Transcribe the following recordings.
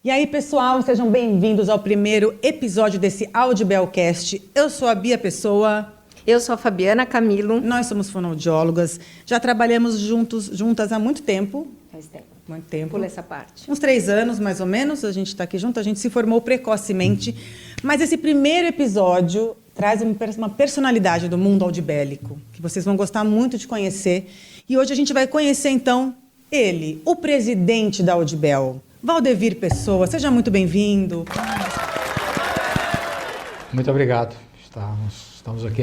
E aí, pessoal, sejam bem-vindos ao primeiro episódio desse Audibelcast. Eu sou a Bia Pessoa. Eu sou a Fabiana Camilo. Nós somos fonoaudiólogas. Já trabalhamos juntas há muito tempo. Faz tempo. Muito tempo. Pula essa parte. Uns 3 anos, mais ou menos, a gente está aqui junto. A gente se formou precocemente. Mas esse primeiro episódio traz uma personalidade do mundo audibélico, que vocês vão gostar muito de conhecer. E hoje a gente vai conhecer, então, ele, o presidente da Audibel, Valdevir Pessoa. Seja muito bem-vindo. Muito obrigado. Estamos aqui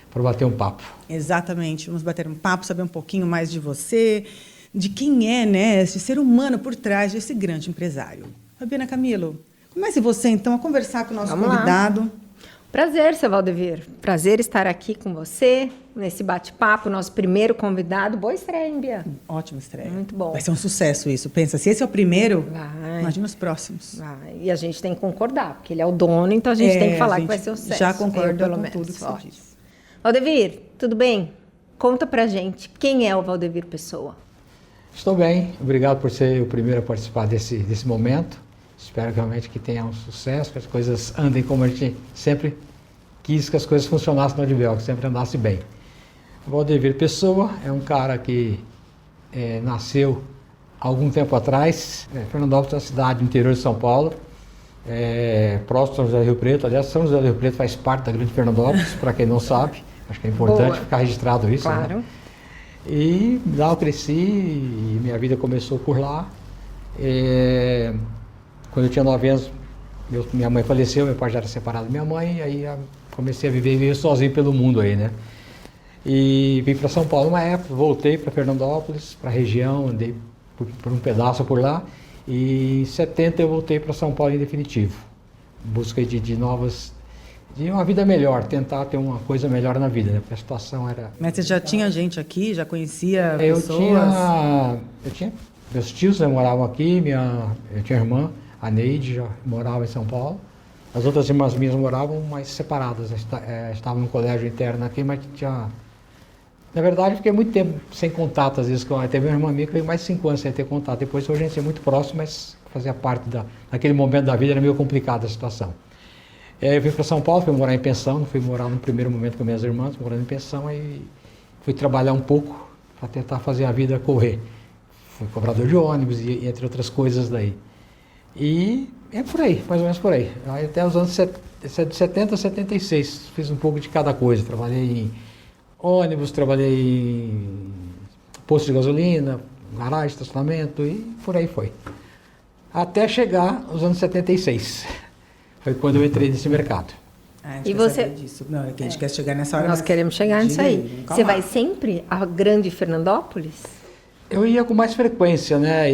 para bater um papo. Exatamente. Vamos bater um papo, saber um pouquinho mais de você, de quem é, né, esse ser humano por trás desse grande empresário. Fabiana Camilo, comece você, então, a conversar com o nosso convidado. Prazer, seu Valdevir. Prazer estar aqui com você, nesse bate-papo, nosso primeiro convidado. Boa estreia, hein, Bia? Ótima estreia. Muito bom. Vai ser um sucesso isso. Pensa, se esse é o primeiro, vai. Imagina os próximos. Vai. E a gente tem que concordar, porque ele é o dono, então a gente tem que falar que vai ser um sucesso. Já concordo pelo com menos. tudo que você disse. Valdevir, tudo bem? Conta pra gente, quem é o Valdevir Pessoa? Estou bem, obrigado por ser o primeiro a participar desse momento. Espero realmente que tenha um sucesso, que as coisas andem como a gente sempre quis que as coisas funcionassem no Audibel, que sempre andasse bem. O Valdevir Pessoa é um cara que nasceu há algum tempo atrás. Fernandópolis é uma cidade do interior de São Paulo, próximo de São José do Rio Preto. Aliás, São José do Rio Preto faz parte da Grande Fernandópolis, para quem não sabe. Acho que é importante ficar registrado isso. Claro. Né? E lá eu cresci e minha vida começou por lá. Quando eu tinha 9 anos, minha mãe faleceu, meu pai já era separado da minha mãe, e aí comecei a viver sozinho pelo mundo aí, né? E vim para São Paulo uma época, voltei para Fernandópolis, para a região, andei por um pedaço por lá, e em 70 eu voltei para São Paulo em definitivo, em busca de uma vida melhor, tentar ter uma coisa melhor na vida, né? Porque a situação era... Mas você já tinha gente aqui, já conhecia pessoas? Eu tinha meus tios, né, moravam aqui, eu tinha irmã, a Neide, já morava em São Paulo. As outras irmãs minhas moravam mais separadas, estavam no colégio interno aqui, mas tinha... Na verdade, eu fiquei muito tempo sem contato, às vezes, teve uma irmã minha que veio mais de 5 anos sem ter contato. Depois, hoje a gente é muito próximo, mas fazia parte daquele momento da vida, era meio complicada a situação. Eu vim para São Paulo, fui morar em pensão, não fui morar no primeiro momento com minhas irmãs, morando em pensão, aí fui trabalhar um pouco para tentar fazer a vida correr. Fui cobrador de ônibus e entre outras coisas daí. E é por aí, mais ou menos por aí. Aí até os anos 70, 76, fiz um pouco de cada coisa. Trabalhei em ônibus, trabalhei em posto de gasolina, garagem, estacionamento e por aí foi. Até chegar os anos 76. Foi quando eu entrei nesse mercado. E você... Disso. Não, é que a gente quer chegar nessa hora. Nós queremos chegar nisso aí. Você vai sempre à Grande Fernandópolis? Eu ia com mais frequência, né?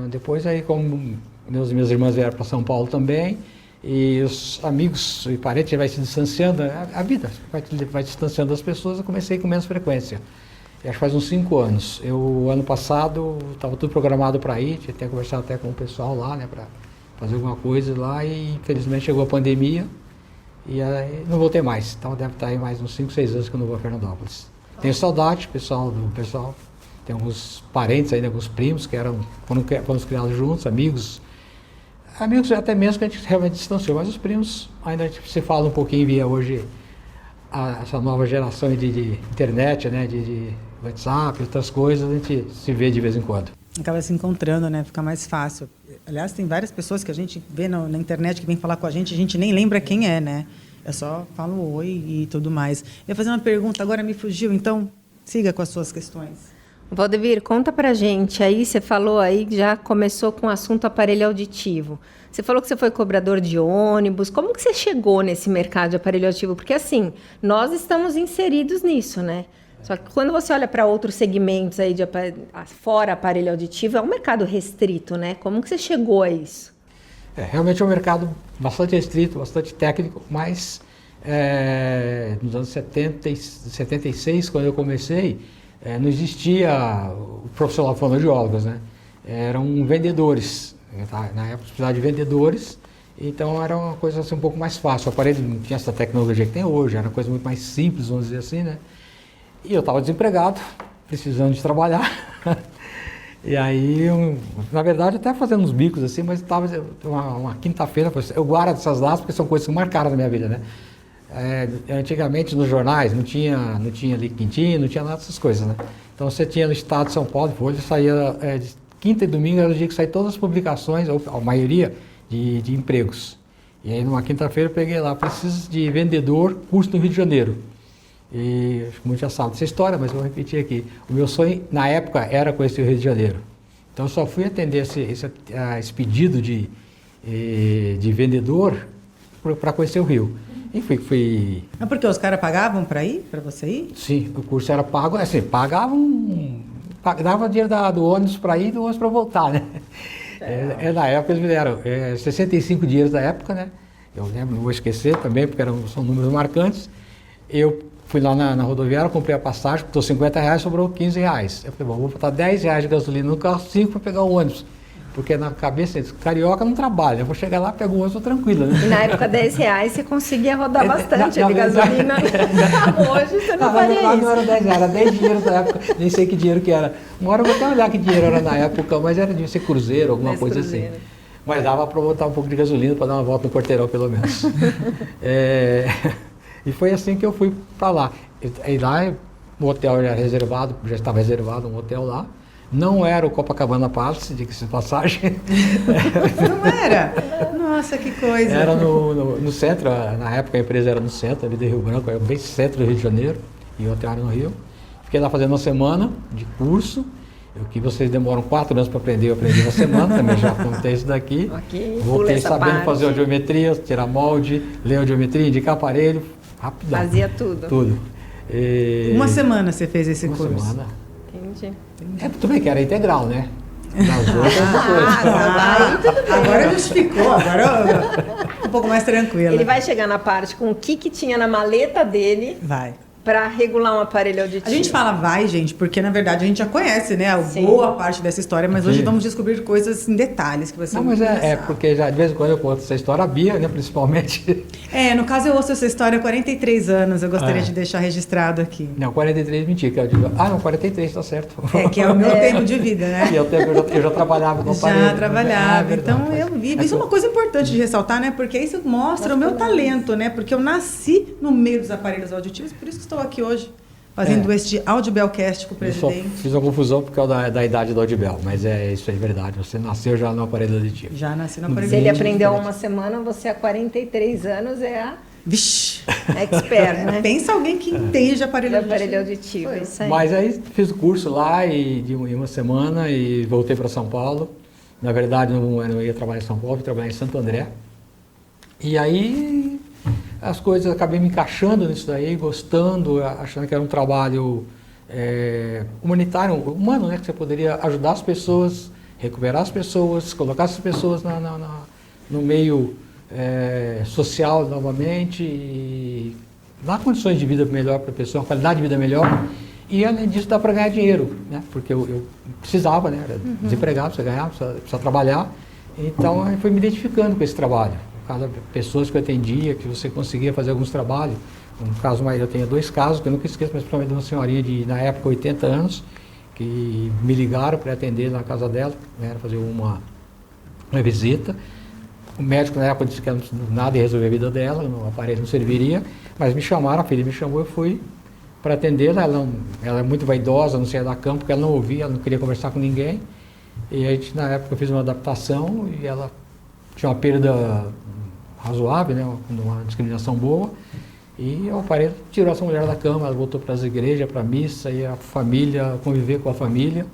Depois aí, como minhas irmãs vieram para São Paulo também, e os amigos e parentes vai se distanciando, a vida vai distanciando as pessoas, eu comecei com menos frequência. E acho que faz uns 5 anos. Ano passado, estava tudo programado para ir, tinha até conversado até com o pessoal lá, né? Para fazer alguma coisa lá, e infelizmente chegou a pandemia, e aí não voltei mais. Então deve estar aí mais uns 5, 6 anos que eu não vou a Fernandópolis. Tenho saudade do pessoal. Tem alguns parentes ainda, alguns primos que fomos criados juntos, amigos até mesmo que a gente realmente distanciou, mas os primos ainda a gente se fala um pouquinho via hoje essa nova geração de internet, né, de WhatsApp, outras coisas, a gente se vê de vez em quando. Acaba se encontrando, né, fica mais fácil. Aliás, tem várias pessoas que a gente vê na internet que vem falar com a gente nem lembra quem é, né? Eu só falo oi e tudo mais. Eu ia fazer uma pergunta, agora me fugiu, então siga com as suas questões. Valdevir, conta pra gente, aí você falou aí que já começou com o assunto aparelho auditivo. Você falou que você foi cobrador de ônibus, como que você chegou nesse mercado de aparelho auditivo? Porque assim, nós estamos inseridos nisso, né? Só que quando você olha para outros segmentos aí fora aparelho auditivo, é um mercado restrito, né? Como que você chegou a isso? Realmente é um mercado bastante restrito, bastante técnico, mas nos anos 76, quando eu comecei, não existia o profissional fonoaudiólogos, né? Eram vendedores. Na época precisava de vendedores, então era uma coisa assim, um pouco mais fácil. O aparelho não tinha essa tecnologia que tem hoje, era uma coisa muito mais simples, vamos dizer assim, né? E eu estava desempregado, precisando de trabalhar. E aí, na verdade, até fazendo uns bicos assim, mas estava uma quinta-feira, eu guardo essas datas porque são coisas que marcaram na minha vida, né? Antigamente nos jornais não tinha LinkedIn, não tinha nada dessas coisas, né? Então você tinha no estado de São Paulo, Folha, saía de quinta e domingo era o dia que saía todas as publicações, ou a maioria, de empregos. E aí numa quinta-feira eu peguei lá, preciso de vendedor, curso no Rio de Janeiro. E acho que muitos já sabem dessa história, mas vou repetir aqui. O meu sonho, na época, era conhecer o Rio de Janeiro. Então eu só fui atender esse pedido de vendedor para conhecer o Rio. E fui... É porque os caras pagavam para ir, para você ir? Sim, o curso era pago, assim, dava dinheiro do ônibus para ir e do ônibus para voltar, né? Na época eles me deram 65 dias da época, né? Eu lembro, não vou esquecer também, porque são números marcantes. Eu fui lá na rodoviária, comprei a passagem, custou R$50, sobrou R$15. Eu falei, bom, vou botar R$10 de gasolina no carro, 5 para pegar o ônibus. Porque na cabeça deles, carioca não trabalha, eu vou chegar lá, pego o ônibus, estou tranquila. Né? E na época R$10 você conseguia rodar bastante de gasolina. Hoje você não faria isso. Não era R$10, era 10 dinheiros da época, nem sei que dinheiro que era. Uma hora eu vou até olhar que dinheiro era na época, mas era de ser cruzeiro, alguma coisa assim. Mas dava para botar um pouco de gasolina para dar uma volta no quarteirão, pelo menos. E foi assim que eu fui para lá. E lá o hotel já estava reservado um hotel lá. Não era o Copacabana Palace, diga-se de passagem. Não era? Nossa, que coisa. Era no centro, na época a empresa era no centro, ali de Rio Branco, era bem centro do Rio de Janeiro, e o hotel era no Rio. Fiquei lá fazendo uma semana de curso, o que vocês demoram 4 anos para aprender, eu aprendi uma semana, também já contei isso daqui. Voltei sabendo fazer audiometria, tirar molde, ler audiometria, indicar aparelho, rapidão. Fazia tudo. Tudo. Uma semana você fez esse curso? Uma semana. Entendi. Tudo bem que era integral, né? Nas outras coisas. Agora justificou, agora um pouco mais tranquilo. Ele vai chegar na parte com o que tinha na maleta dele. Vai. Para regular um aparelho auditivo. A gente fala vai, gente, porque na verdade a gente já conhece, né, boa parte dessa história, mas hoje vamos descobrir coisas em detalhes que você não, mas porque já de vez em quando eu conto essa história, a Bia, né, principalmente. No caso eu ouço essa história há 43 anos, eu gostaria de deixar registrado aqui. Não, 43, mentira, que eu digo, não, 43, tá certo. Que é o meu tempo de vida, né? Que é o tempo, eu já trabalhava com aparelho. Já trabalhava, então eu vivo. Isso é uma coisa importante de ressaltar, né, porque isso mostra o meu talento, né, porque eu nasci no meio dos aparelhos auditivos, por isso que estou aqui hoje, fazendo este Audibelcast com o presidente. Eu só fiz uma confusão por causa da idade do Audibel, mas isso é verdade. Você nasceu já no aparelho auditivo. Já nasci no aparelho auditivo. Se ele aprendeu uma semana, você há 43 anos é a expert, né? Pensa alguém que entende de aparelho auditivo. Isso aí. Mas aí fiz o curso lá em uma semana e voltei para São Paulo. Na verdade, não ia trabalhar em São Paulo, ia trabalhar em Santo André. E aí as coisas, acabei me encaixando nisso daí, gostando, achando que era um trabalho humanitário, humano, né? Que você poderia ajudar as pessoas, recuperar as pessoas, colocar as pessoas no meio social novamente, e dar condições de vida melhor para a pessoa, uma qualidade de vida melhor. E além disso dá para ganhar dinheiro, né? Porque eu precisava, né? Era desempregado, precisa ganhar, precisa trabalhar. Então eu fui me identificando com esse trabalho. Cada pessoas que eu atendia, que você conseguia fazer alguns trabalhos. No caso, eu tenho 2 casos que eu nunca esqueço, mas principalmente de uma senhorinha de, na época, 80 anos, que me ligaram para atender na casa dela, né, fazer uma visita. O médico na época disse que nada ia resolver a vida dela, o aparelho não serviria, mas me chamaram, a filha me chamou, eu fui para atendê-la. Ela é muito vaidosa, não saía da cama, porque ela não ouvia, ela não queria conversar com ninguém. E a gente, na época, eu fiz uma adaptação e ela tinha uma perda razoável, né, uma discriminação boa, e o aparelho tirou essa mulher da cama, ela voltou para as igrejas, para a missa, e a família, conviver com a família.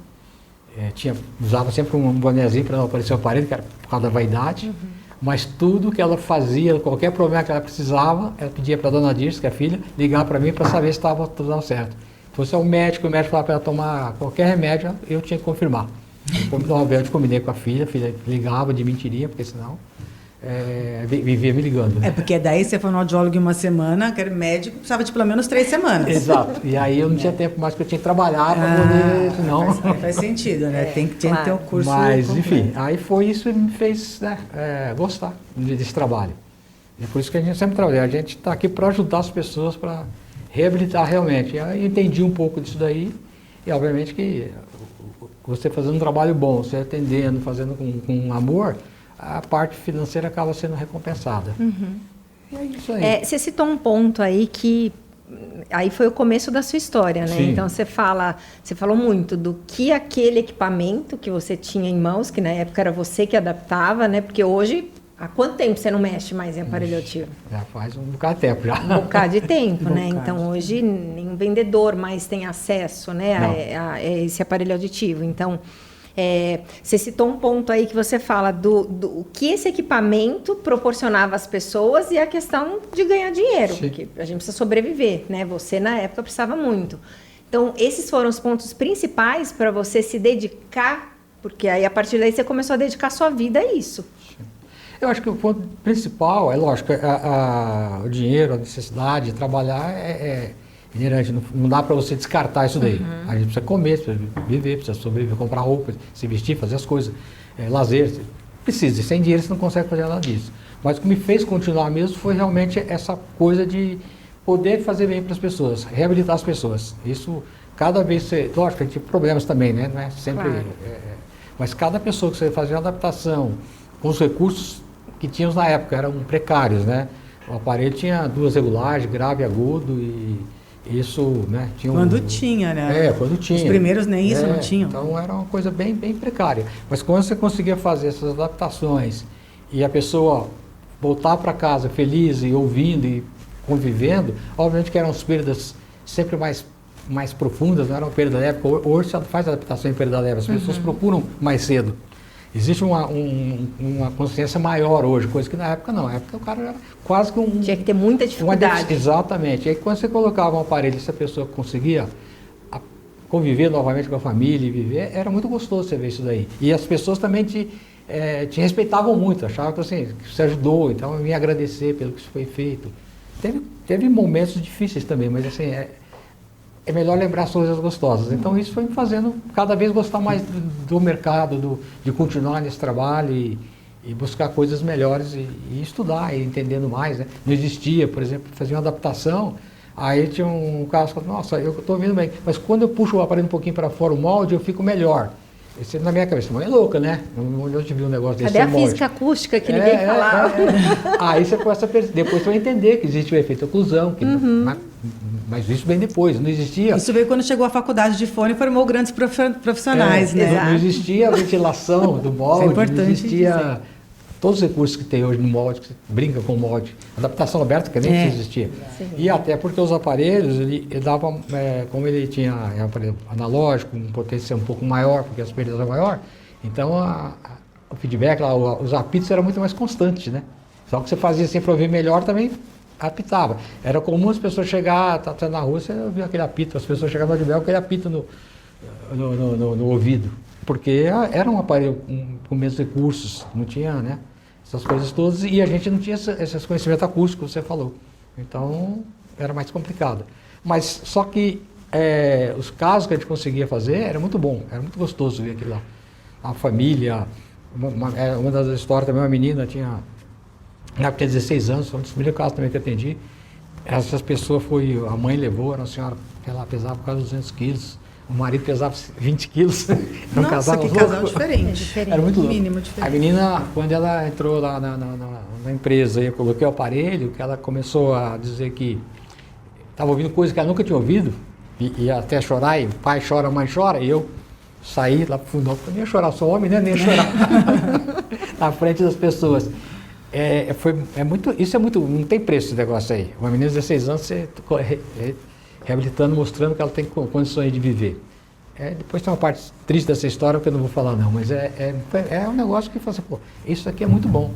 Usava sempre um bonezinho para não aparecer o aparelho, que era por causa da vaidade, mas tudo que ela fazia, qualquer problema que ela precisava, ela pedia para a dona Dirce, que é a filha, ligar para mim para saber se estava tudo dando certo. Se fosse o médico falava para ela tomar qualquer remédio, eu tinha que confirmar. Eu combinei com a filha ligava de mentirinha, porque senão vivia me ligando. Né? Porque daí você foi no audiólogo em uma semana, que era médico, precisava de pelo menos 3 semanas. Exato. E aí eu não tinha tempo mais, porque eu tinha que trabalhar para poder, senão... Faz sentido, né? Tinha que ter o curso. Mas, enfim, aí foi isso que me fez gostar desse trabalho. E por isso que a gente sempre trabalha. A gente está aqui para ajudar as pessoas, para reabilitar realmente. E aí eu entendi um pouco disso daí E obviamente que você fazendo um trabalho bom, você atendendo, fazendo com amor, a parte financeira acaba sendo recompensada. E é isso aí. Você citou um ponto aí que aí foi o começo da sua história, né? Sim. Então você falou muito do que aquele equipamento que você tinha em mãos, que na época era você que adaptava, né? Porque hoje, há quanto tempo você não mexe mais em aparelho autivo? Já faz um bocado de tempo já. Um bocado de tempo, né? bocado. Então hoje nenhum vendedor mais tem acesso, né, Não. a esse aparelho auditivo. Então você citou um ponto aí que você fala do que esse equipamento proporcionava às pessoas e a questão de ganhar dinheiro, Sim. porque a gente precisa sobreviver, né? Você na época precisava muito. Então esses foram os pontos principais para você se dedicar, porque aí a partir daí você começou a dedicar sua vida a isso. Eu acho que o ponto principal, é lógico, o dinheiro, a necessidade de trabalhar é inerente, não dá para você descartar isso daí. A gente precisa comer, precisa viver, precisa sobreviver, comprar roupa, se vestir, fazer as coisas, lazer, precisa. Sem dinheiro você não consegue fazer nada disso. Mas o que me fez continuar mesmo foi realmente essa coisa de poder fazer bem para as pessoas, reabilitar as pessoas. Isso, cada vez você... Lógico, a gente tem problemas também, né? Não é sempre... Claro. Mas cada pessoa que você fazia uma adaptação com os recursos que tínhamos na época, eram precários, né? O aparelho tinha 2 regulagens, grave e agudo, e isso, né? Tinha Quando tinha, né? Quando tinha. Os primeiros nem isso não tinham. Então era uma coisa bem precária. Mas quando você conseguia fazer essas adaptações e a pessoa voltar para casa feliz e ouvindo e convivendo, obviamente que eram as perdas sempre mais profundas, não era uma perda leve. Hoje você faz adaptação em perda leve, as pessoas procuram mais cedo. Existe uma consciência maior hoje, coisa que na época não. Na época o cara era quase que um... Tinha que ter muita dificuldade. Exatamente. E aí quando você colocava um aparelho e se a pessoa conseguia conviver novamente com a família e viver, era muito gostoso você ver isso daí. E as pessoas também te respeitavam muito, achavam que, assim, que você ajudou, então eu ia agradecer pelo que isso foi feito. Teve momentos difíceis também, mas assim... É melhor lembrar as coisas gostosas. Então isso foi me fazendo cada vez gostar mais do mercado, de continuar nesse trabalho e buscar coisas melhores e estudar e entendendo mais, né? Não existia, por exemplo, fazer uma adaptação, aí tinha um caso que falou, nossa, eu estou ouvindo bem, mas quando eu puxo o aparelho um pouquinho para fora o molde, eu fico melhor. Isso na minha cabeça, mas é louca, né? Onde eu te vi um negócio desse. Cadê a física acústica que ninguém falava? Aí você começa a depois você vai entender que existe o efeito oclusão, mas isso bem depois, não existia. Isso veio quando chegou à faculdade de fone e formou grandes profissionais, né? Não existia a ventilação do molde, Isso é importante não existia dizer. todos os recursos que tem hoje no molde, que você brinca com o molde. Adaptação aberta, que nem existia. Sim. E até porque os aparelhos, ele dava, como ele tinha um aparelho analógico, um potencial um pouco maior, porque as perdas eram maior, então o feedback, os apitos eram muito mais constantes, né? Só que você fazia assim para ouvir melhor também, apitava. Era comum as pessoas chegar, tá na rua, você ouvia aquele apito, as pessoas chegavam no Odibel, aquele apito no ouvido. Porque era um aparelho com menos recursos, não tinha, né, essas coisas todas, e a gente não tinha esses conhecimentos acústicos que você falou. Então, era mais complicado. Mas, só que os casos que a gente conseguia fazer era muito bom, era muito gostoso ver aquilo lá. A família, uma das histórias também, uma menina tinha 16 anos, foi um dos primeiros casos também que atendi. Essas pessoas a mãe levou, era uma senhora, ela pesava quase 200 quilos. O marido pesava 20 quilos. Nossa, que casal diferente. Era muito louco. Mínimo diferente. A menina, quando ela entrou lá na empresa e eu coloquei o aparelho, que ela começou a dizer que estava ouvindo coisas que ela nunca tinha ouvido, e até chorar, e o pai chora, a mãe chora, e eu saí lá pro fundo, eu nem ia chorar, sou homem, né? Nem ia chorar. Na frente das pessoas. Isso é muito, não tem preço esse negócio aí. Uma menina de 16 anos, você reabilitando, mostrando que ela tem condições de viver. Depois tem uma parte triste dessa história que eu não vou falar não, mas é um negócio que fala assim, pô, isso aqui é muito bom.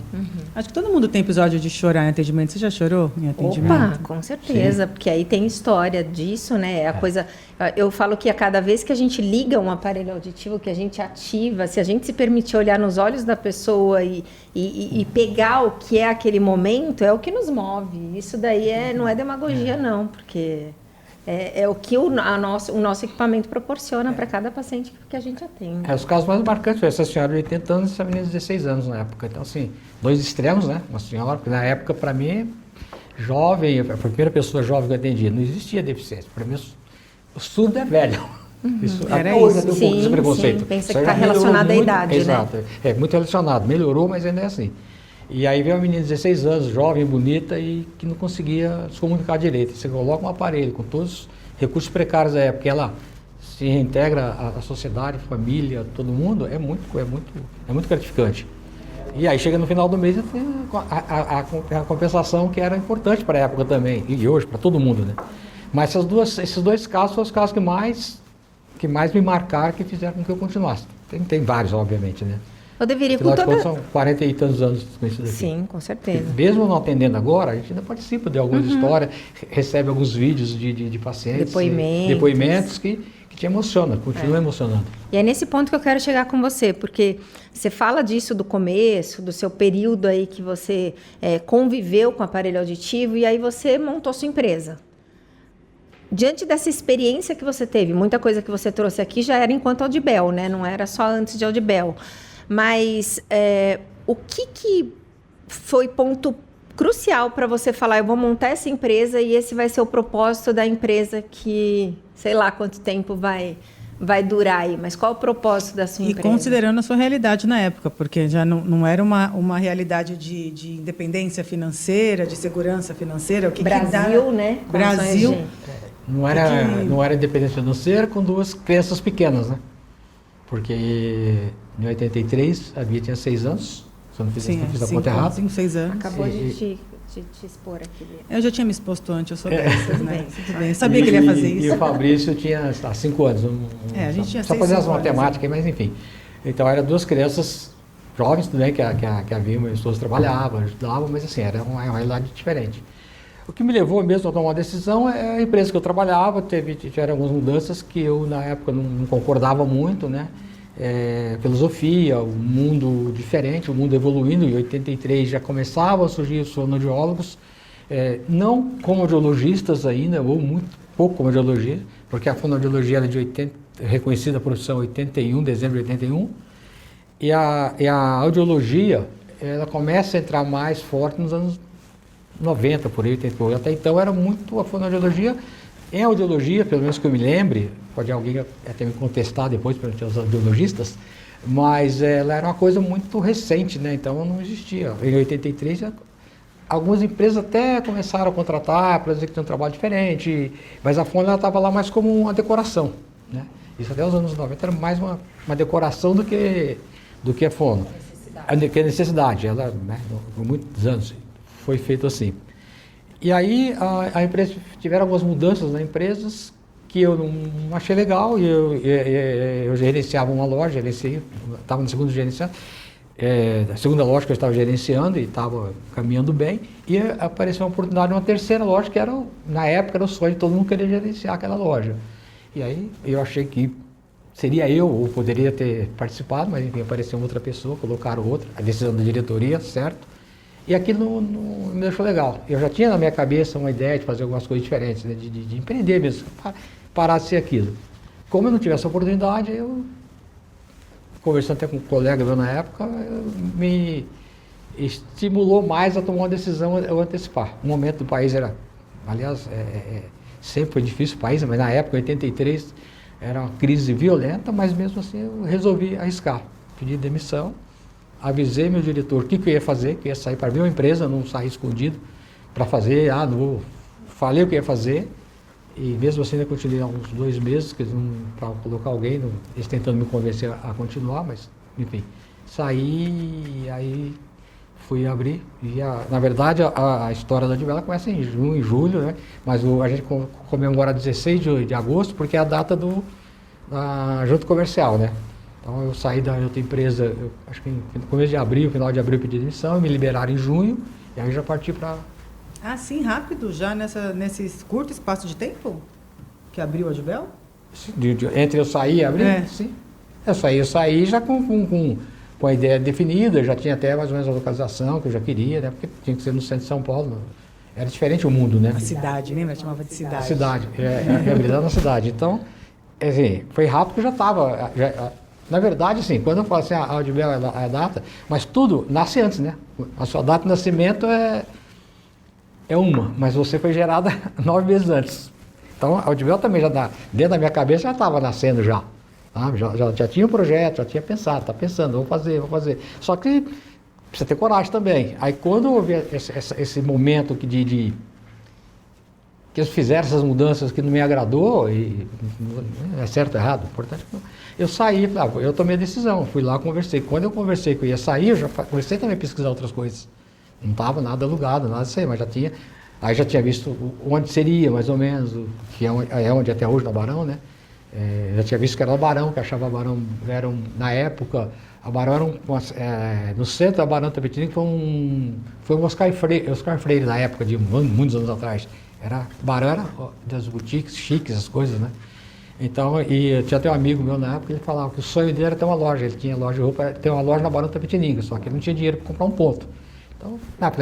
Acho que todo mundo tem episódio de chorar em atendimento. Você já chorou em atendimento? Opa, com certeza, porque aí tem história disso, né? A coisa, eu falo que a cada vez que a gente liga um aparelho auditivo, que a gente ativa, se a gente se permitir olhar nos olhos da pessoa e pegar o que é aquele momento, é o que nos move. Isso daí não é demagogia, não, porque é o que o nosso equipamento proporciona para cada paciente que a gente atende. Os casos mais marcantes foi essa senhora de 80 anos e essa menina de 16 anos na época. Então, assim, dois extremos, né? Uma senhora, porque na época, para mim, jovem, a primeira pessoa jovem que eu atendia, não existia deficiência. Para mim, o surdo é velho. Isso, Era até hoje isso. tem um pouco desse Sim, preconceito. sim, pensa Isso que tá já melhorou relacionado à muito, idade, né? exato, é muito relacionado. Melhorou, mas ainda é assim. E aí veio uma menina de 16 anos, jovem, bonita, e que não conseguia se comunicar direito. Você coloca um aparelho com todos os recursos precários da época, ela se reintegra à sociedade, família, todo mundo, é muito gratificante. E aí chega no final do mês, tem a compensação que era importante para a época também, e hoje, para todo mundo, né? Mas esses dois casos foram os casos que mais me marcaram, que fizeram com que eu continuasse. Tem vários, obviamente, né? Eu deveria, com Afinal de toda... contas, são 40 e tantos anos com isso daqui. Sim, com certeza. Mesmo não atendendo agora, a gente ainda participa de algumas histórias, recebe alguns vídeos de pacientes, depoimentos que te emocionam, continuam emocionando. E é nesse ponto que eu quero chegar com você, porque você fala disso do começo, do seu período aí que você conviveu com o aparelho auditivo e aí você montou sua empresa. Diante dessa experiência que você teve, muita coisa que você trouxe aqui já era enquanto Audibel, né? Não era só antes de Audibel. Mas o que foi ponto crucial para você falar, eu vou montar essa empresa e esse vai ser o propósito da empresa que, sei lá quanto tempo vai durar aí, mas qual o propósito da sua empresa? E considerando a sua realidade na época, porque já não era uma realidade de independência financeira, de segurança financeira. O que Brasil, que né? Brasil. Não era independência financeira com duas crianças pequenas, né? Porque em 83 a Bia tinha 6 anos, se eu não fiz a conta errada. 5, 6 anos. Acabou de te expor aqui. Eu já tinha me exposto antes, eu sou dessas, né? Tudo bem. Eu sabia que ele ia fazer isso. E o Fabrício tinha 5 anos. A gente tinha só 6, fazer as 5 anos. matemáticas, mas enfim. Então eram duas crianças jovens também, que a Vilma e os outros trabalhavam, ajudavam, mas assim, era uma realidade diferente. O que me levou mesmo a tomar uma decisão é a empresa que eu trabalhava, tiveram algumas mudanças que eu na época não concordava muito, né? Filosofia, o mundo diferente, o mundo evoluindo. Em 83 já começavam a surgir os fonoaudiólogos, não como audiologistas ainda, ou muito pouco como audiologia, porque a fonoaudiologia era de 80, reconhecida a profissão em 81, dezembro de 81, e a audiologia ela começa a entrar mais forte nos anos 90, por aí, 88. Até então era muito a fonoaudiologia. Em audiologia, pelo menos que eu me lembre, pode alguém até me contestar depois para os audiologistas, mas ela era uma coisa muito recente, né? Então não existia. Em 83, algumas empresas até começaram a contratar para dizer que tinha um trabalho diferente, mas a fono estava lá mais como uma decoração, né? Isso até os anos 90 era mais uma decoração do que a fono. Que a necessidade. Ela, né, por muitos anos foi feito assim. E aí a empresa tiveram algumas mudanças na empresa que eu não achei legal, e eu gerenciava uma loja, estava no segundo gerenciando, a segunda loja que eu estava gerenciando e estava caminhando bem, e apareceu uma oportunidade de uma terceira loja, que era, na época era o sonho de todo mundo querer gerenciar aquela loja. E aí eu achei que seria eu, ou poderia ter participado, mas enfim, apareceu outra pessoa, colocaram outra, a decisão da diretoria, certo? E aquilo não me deixou legal. Eu já tinha na minha cabeça uma ideia de fazer algumas coisas diferentes, né? de empreender mesmo, parar de ser aquilo. Como eu não tive essa oportunidade, eu, conversando até com um colega meu na época, me estimulou mais a tomar uma decisão, eu antecipar. O momento do país era, aliás, sempre foi difícil o país, mas na época, em 83, era uma crise violenta, mas mesmo assim eu resolvi arriscar. Pedi demissão. Avisei meu diretor o que eu ia fazer, que eu ia sair para abrir uma empresa, não sair escondido para fazer, falei o que ia fazer, e mesmo assim ainda continuei uns 2 meses, para colocar alguém, eles tentando me convencer a continuar, mas enfim, saí e aí fui abrir, e na verdade a história da Audibel começa em junho, em julho, né? Mas a gente comemora 16 de agosto, porque é a data do junto comercial, né? Então eu saí da outra empresa, acho que no começo de abril, final de abril eu pedi demissão, me liberaram em junho, e aí já parti para... Ah, sim, rápido, já nesse curto espaço de tempo que abriu a Audibel? Entre eu sair e abrir? Sim. Eu saí já com a ideia definida, já tinha até mais ou menos a localização que eu já queria, né? Porque tinha que ser no centro de São Paulo, era diferente o mundo, né? A cidade, lembra? Chamava de cidade. A cidade, habilidade na cidade. Então, assim, foi rápido que eu já estava... Na verdade, assim, quando eu falo assim, a Audibel é a data, mas tudo nasce antes, né? A sua data de nascimento é uma, mas você foi gerada 9 meses antes. Então, a Audibel também dentro da minha cabeça já estava nascendo já. Sabe? Já tinha um projeto, já tinha pensado, está pensando, vou fazer. Só que precisa ter coragem também. Aí quando houve esse momento que eles fizeram essas mudanças que não me agradou, e é certo ou errado, importante, eu saí, eu tomei a decisão, fui lá, conversei. Quando eu conversei que eu ia sair, eu já comecei também a pesquisar outras coisas. Não estava nada alugado, nada disso aí, mas já tinha visto onde seria, mais ou menos, que é onde até hoje, na Barão, né? Já tinha visto que era o Barão, que achava a Barão, na época, a Barão era no centro da Barão Tapetininga, foi um Oscar Freire na época, de muitos anos atrás. Barão era das boutiques chiques, as coisas, né? Então, e tinha até um amigo meu na época, ele falava que o sonho dele era ter uma loja, ele tinha loja de roupa, ter uma loja na Barão Tapetininga, só que ele não tinha dinheiro para comprar um ponto.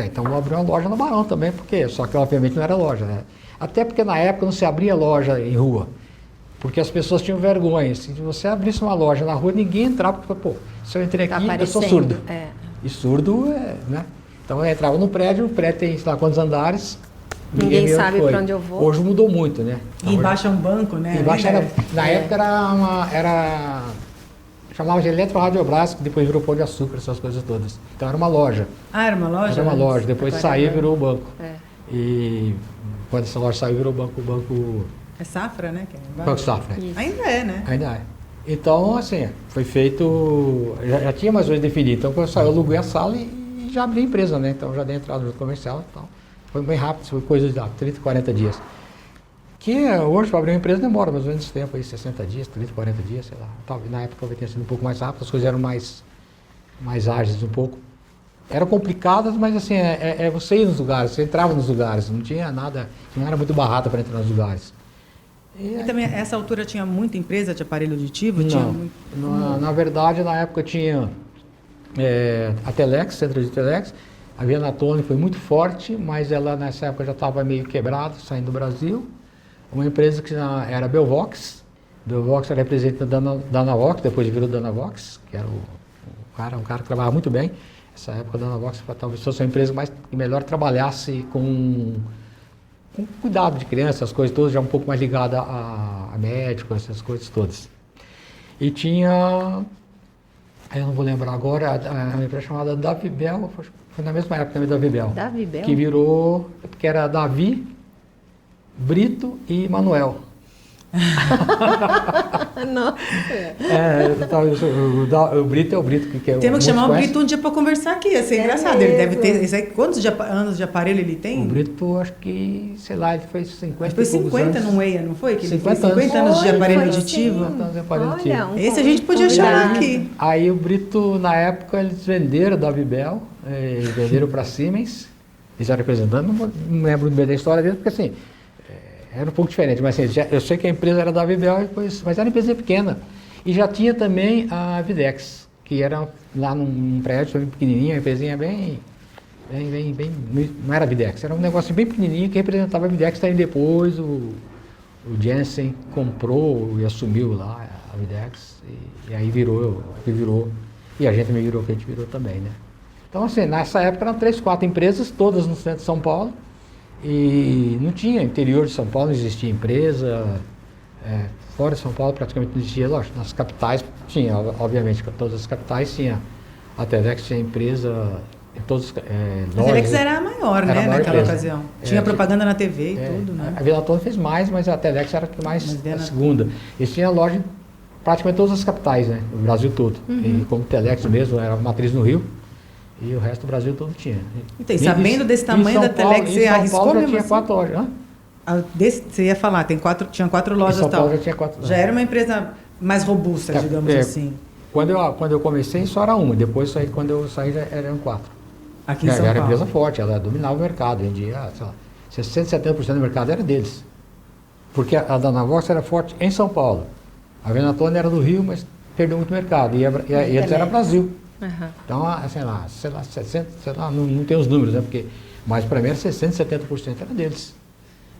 Então vou abrir uma loja na Barão também, só que obviamente não era loja, né? Até porque na época não se abria loja em rua, porque as pessoas tinham vergonha. Se você abrisse uma loja na rua, ninguém entrava, porque, se eu entrei aqui, eu sou surdo. E surdo né? Então eu entrava no prédio, o prédio tem, sei lá quantos andares, ninguém sabe para onde eu vou. Hoje mudou muito, né? E embaixo é um banco, né? Embaixo na época chamava de Eletroradiobrás, que depois virou Pão de Açúcar, essas coisas todas. Então era uma loja. Era uma loja? Era uma loja, depois saiu virou o banco. É. E quando essa loja saiu, virou o banco... É Safra, né? Banco Safra. Ainda é, né? Ainda é. Então, assim, foi feito... Já tinha mais ou menos definido. Então, quando eu saí, eu aluguei a sala e já abri a empresa, né? Então, já dei entrada no comercial e tal. Foi bem rápido, foi coisa de 30, 40 dias. Que hoje, para abrir uma empresa, demora mais ou menos esse tempo aí, 60 dias, 30, 40 dias, sei lá. Talvez na época talvez tenha sido um pouco mais rápido, as coisas eram mais ágeis um pouco. Eram complicadas, mas assim, você ir nos lugares, você entrava nos lugares, não tinha nada, não era muito barata para entrar nos lugares. E também, essa altura tinha muita empresa de aparelho auditivo? Não, na verdade, na época tinha a Telex, Centro de Telex, a Vianatone foi muito forte, mas ela nessa época já estava meio quebrada, saindo do Brasil. Uma empresa que era a Belvox. Belvox era representante da Danavox, depois virou Danavox, que era um cara que trabalhava muito bem. Essa época da Danavox talvez fosse uma empresa que melhor trabalhasse com cuidado de crianças, as coisas todas, já um pouco mais ligada a médico, essas coisas todas. E tinha, eu não vou lembrar agora, uma empresa chamada Davibel, foi na mesma época também Davibel. Davibel? Que virou, que era Davi, Brito e Manuel. Nossa. O Brito é o Brito que temos que chamar o Brito um dia para conversar aqui, ia ser engraçado. Ele deve ter. Quantos anos de aparelho ele tem? O Brito, acho que, sei lá, ele fez 50 Ele foi 50 no EIA, não foi? Que 50 ele fez 50 anos de aparelho auditivo. Olha, esse a gente podia chamar aqui. Aí o Brito, na época, eles venderam da Vibel, venderam para Siemens, eles eram representando, não lembro bem da história dele, porque assim, era um pouco diferente, mas assim, eu sei que a empresa era da Vibel, mas era uma empresa pequena. E já tinha também a Videx, que era lá num prédio bem pequenininho, uma empresinha bem, não era a Videx, era um negócio bem pequenininho que representava a Videx. Daí depois o Jensen comprou e assumiu lá a Videx, e aí virou, e a gente também virou o que a gente virou também, né? Então assim, nessa época eram 3, 4 empresas, todas no centro de São Paulo, e não tinha, interior de São Paulo não existia empresa, fora de São Paulo praticamente não existia, lógico, nas capitais tinha, obviamente, todas as capitais tinha, a Telex tinha empresa, em todas a Telex era a maior, né, naquela ocasião. Tinha propaganda na TV e tudo, né? A Vianatone fez mais, mas a Telex era a segunda. Eles tinham loja em praticamente todas as capitais, né, no Brasil todo. E como Telex mesmo, era uma matriz no Rio, e o resto do Brasil todo tinha. Então, e sabendo desse tamanho da Telex, você arriscou mesmo tinha assim? 4 lojas. Você ia falar, tinha 4 lojas São Paulo tal. já tinha 4 lojas. Já era uma empresa mais robusta, digamos assim. Quando eu comecei, só era uma. Depois, quando eu saí, já eram 4. Aqui em São Paulo. Era empresa forte, ela dominava o mercado. Vendia, sei lá, 60%, 70% do mercado era deles. Porque a Danavox era forte em São Paulo. A Vianatone era do Rio, mas perdeu muito mercado. E eles eram Brasil. Então, sei lá, 60, sei lá, não tem os números, né? Mas para mim era 60%, 70% era deles.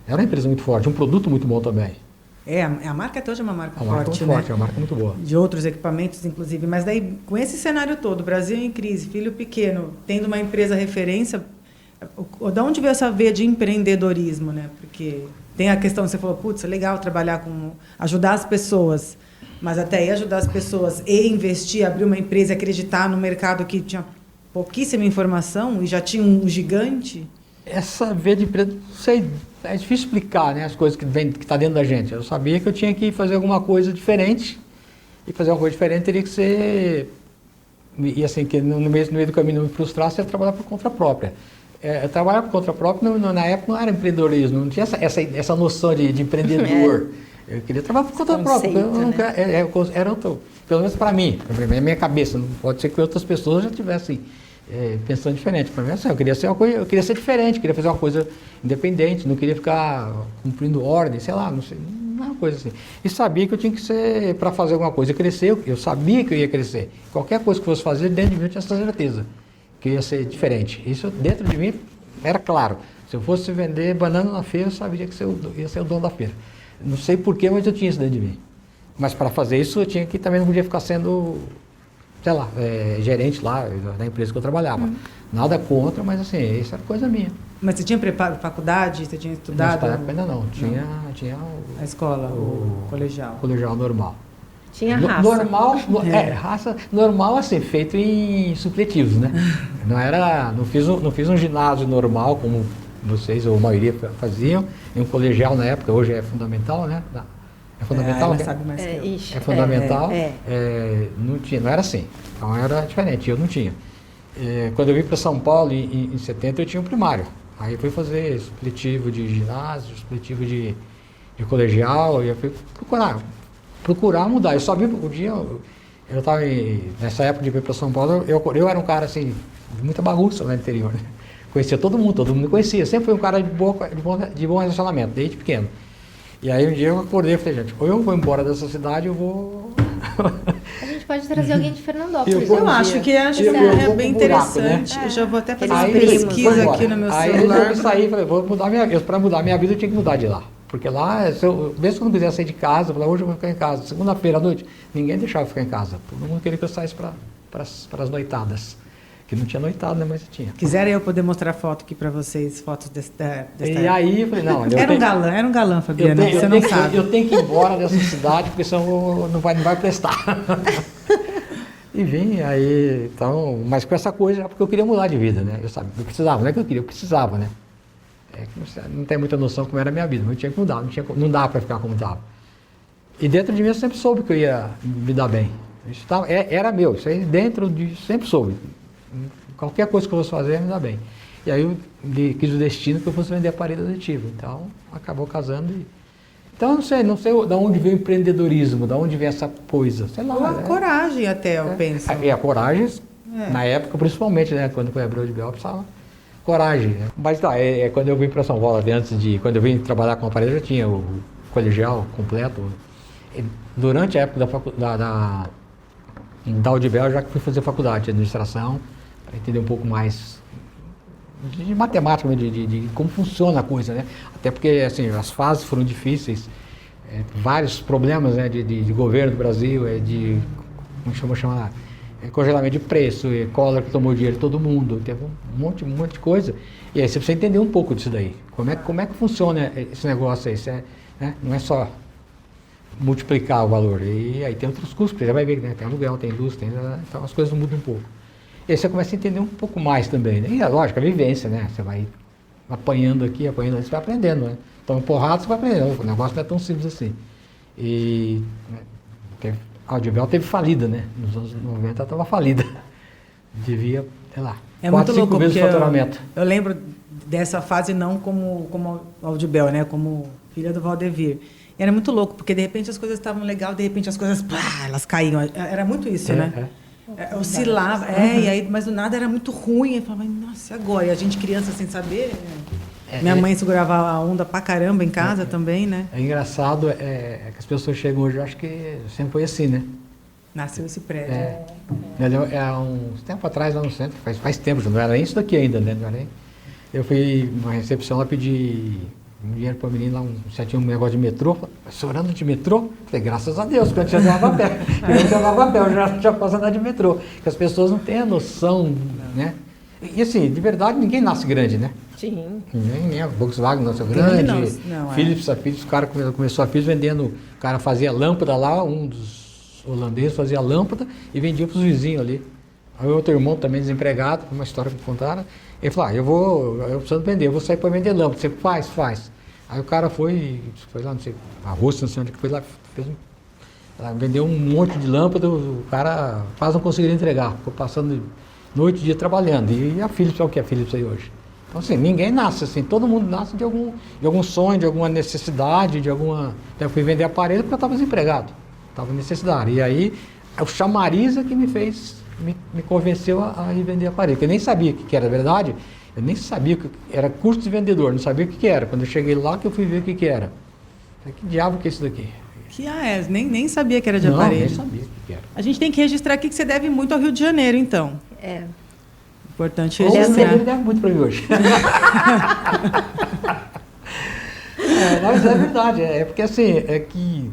Era uma empresa muito forte, um produto muito bom também. A marca até hoje é uma marca forte, muito né? forte, é uma marca muito boa. De outros equipamentos, inclusive. Mas daí, com esse cenário todo, Brasil em crise, filho pequeno, tendo uma empresa referência, de onde veio essa veia de empreendedorismo, né? Porque Tem a questão, você falou, putz, é legal trabalhar ajudar as pessoas, mas até aí ajudar as pessoas e investir, abrir uma empresa e acreditar no mercado que tinha pouquíssima informação e já tinha um gigante. Essa veia de empresa, não sei, é difícil explicar, né, as coisas que está dentro da gente. Eu sabia que eu tinha que fazer alguma coisa diferente, e fazer uma coisa diferente teria que ser, e assim, que no meio do caminho não me frustrasse, é trabalhar por conta própria. Trabalhar por conta própria, na época, não era empreendedorismo, não tinha essa noção de empreendedor. Eu queria trabalhar por conta própria. Pelo menos para mim, na minha cabeça. Não pode ser que outras pessoas já tivessem pensando diferente. Para mim, assim, eu queria ser uma coisa, eu queria ser diferente, queria fazer uma coisa independente, não queria ficar cumprindo ordem, sei lá, não sei, não é uma coisa assim. E sabia que eu tinha que ser, para fazer alguma coisa crescer, eu sabia que eu ia crescer. Qualquer coisa que fosse fazer, dentro de mim eu tinha essa certeza que ia ser diferente. Isso dentro de mim era claro. Se eu fosse vender banana na feira, eu sabia que eu ia ser o dono da feira. Não sei porquê, mas eu tinha isso dentro de mim. Mas para fazer isso, eu tinha que também não podia ficar sendo, sei lá, gerente lá da empresa que eu trabalhava. Nada contra, mas assim, isso era coisa minha. Mas você tinha preparo faculdade? Você tinha estudado? Nessa época ainda não. Tinha a escola, o colegial. Colegial normal. Tinha raça. Normal, raça normal, assim, feito em supletivos, né? Não fiz um ginásio normal, como vocês, ou a maioria faziam, em um colegial na época, hoje é fundamental, né? É fundamental? Ela sabe mais que eu. É fundamental. Não era assim. Então era diferente, eu não tinha. Quando eu vim para São Paulo, em 70, eu tinha um primário. Aí eu fui fazer supletivo de ginásio, supletivo de colegial, e eu fui procurar mudar. Eu só vi um dia, eu estava nessa época de vir para São Paulo, eu era um cara assim, de muita bagunça lá no interior, né? Conhecia todo mundo me conhecia. Sempre fui um cara de bom relacionamento, desde pequeno. E aí um dia eu acordei e falei, gente, ou eu vou embora dessa cidade, ou eu vou... A gente pode trazer alguém de Fernandópolis. Eu acho que é bem interessante. Eu já vou até fazer uma pesquisa aqui no meu celular. Aí eu saí e falei, vou mudar minha vida. Para mudar minha vida, eu tinha que mudar de lá. Porque lá, mesmo que eu não quisesse sair de casa, eu falei, hoje eu vou ficar em casa. Segunda-feira à noite, ninguém deixava eu ficar em casa. Todo mundo queria que eu saísse para as noitadas. Que não tinha noitada, né? Mas tinha. Quiserem eu poder mostrar foto aqui para vocês, fotos desta E aí eu falei, não... Era um galã, Fabiana, você não sabe. Eu tenho que ir embora dessa cidade, porque senão não vai prestar. E vim, aí, então... Mas com essa coisa, porque eu queria mudar de vida, né? Eu precisava, não é que eu queria, eu precisava, né? Não tem muita noção como era a minha vida, mas eu tinha que mudar, não dá para ficar como estava. E dentro de mim eu sempre soube que eu ia me dar bem. Isso era meu, isso aí dentro de... Sempre soube. Qualquer coisa que eu fosse fazer, ia me dar bem. E aí eu quis o destino que eu fosse vender aparelho aditivo. Então, acabou casando. Então, não sei de onde veio o empreendedorismo, de onde veio essa coisa. Sei lá. Ou a coragem até, eu penso. E a coragem, na época, principalmente, né? Quando foi abrir o de Bel, precisava coragem. Né? Mas tá, quando eu vim para São Paulo, quando eu vim trabalhar com aparelho, já tinha o colegial completo. E durante a época da Audibel, eu já fui fazer faculdade de administração, para entender um pouco mais de matemática, de como funciona a coisa, né? Até porque, assim, as fases foram difíceis, vários problemas, né, de governo do Brasil, como chama, congelamento de preço, Collor que tomou dinheiro de todo mundo, teve um monte de coisa. E aí você precisa entender um pouco disso daí. Como é que funciona esse negócio aí? Né? Não é só multiplicar o valor. E aí tem outros custos, você já vai ver, né? Tem aluguel, tem luz, então as coisas mudam um pouco. E aí você começa a entender um pouco mais também, né? E é lógico, a vivência, né? Você vai apanhando aqui, apanhando ali, você vai aprendendo, né? Então, empurrado, você vai aprendendo. O negócio não é tão simples assim. E a Audibel teve falida, né? Nos anos 90 ela estava falida. Devia, sei lá, 4, 5 vezes o faturamento. Eu lembro dessa fase não como Audibel, né? Como filha do Valdevir. E era muito louco, porque de repente as coisas estavam legais, de repente as coisas, elas caíam. Era muito isso, né? Oscilava, e aí, mas do nada era muito ruim. Eu falava, nossa, e agora? E a gente criança sem saber. Minha mãe segurava a onda pra caramba em casa também, né? É engraçado que as pessoas chegam hoje, eu acho que sempre foi assim, né? Nasceu esse prédio. Uns tempo atrás lá no centro, faz tempo, não era nem isso daqui ainda, né? Eu fui numa recepção lá, pedi um dinheiro para o menino lá, já tinha um negócio de metrô, chorando de metrô, falei, graças a Deus, porque eu já andava a pé, eu já posso andar de metrô, porque as pessoas não têm a noção, né? E assim, de verdade, ninguém nasce grande, né? Sim. Nem a Volkswagen nasceu Quem grande. não, Philips, o cara começou a Philips vendendo, o cara fazia lâmpada lá, um dos holandeses fazia lâmpada e vendia para os vizinhos ali. Aí o outro irmão também desempregado, uma história que me contaram, ele falou, eu preciso vender, eu vou sair para vender lâmpada. Você faz. Aí o cara foi lá, não sei, a Rússia, não sei onde que foi lá, vendeu um monte de lâmpada, o cara quase não conseguiu entregar, ficou passando noite e dia trabalhando. E a Philips é o que é a Philips aí hoje. Então assim, ninguém nasce assim, todo mundo nasce de algum sonho, de alguma necessidade, de alguma... Eu fui vender aparelho porque eu estava desempregado, estava necessidade. E aí, o chamariz é que me convenceu a ir vender aparelho, porque eu nem sabia o que era, verdade, eu nem sabia que era curso de vendedor, não sabia o que era. Quando eu cheguei lá que eu fui ver o que era. Falei, que diabo que é isso daqui? Nem sabia que era de Não, aparelho. nem sabia o que era. A gente tem que registrar aqui que você deve muito ao Rio de Janeiro, então. É. Importante Ou registrar. ele deve muito para mim hoje. Mas é verdade, é porque assim, é que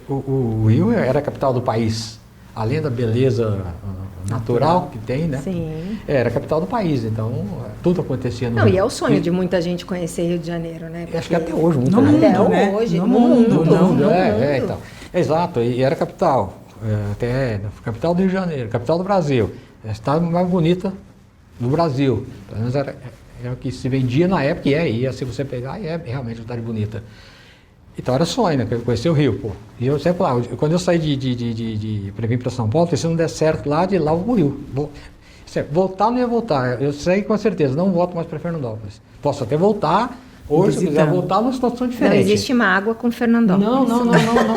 o Rio era a capital do país, além da beleza natural que tem, né? Sim. Era a capital do país, então tudo acontecia no Não, Rio. e é o sonho de muita gente conhecer Rio de Janeiro, né? Acho que até hoje, muita No gente. mundo, Até né? hoje, No no mundo, mundo, não. no É, mundo. então. Exato, e era a capital, capital do Rio de Janeiro, capital do Brasil, a cidade mais bonita do Brasil. Pelo menos era o que se vendia na época, e se você pegar, é realmente uma cidade bonita. Então era sonho, né? Conhecer o Rio, pô. E eu sempre lá, quando eu saí para vir para São Paulo, se não der certo lá, de lá eu vou pro Rio. Voltar não ia voltar, eu sei com certeza, não volto mais para Fernandópolis. Posso até voltar, hoje, se quiser voltar, numa situação diferente. Não existe mágoa com Fernandópolis. Não,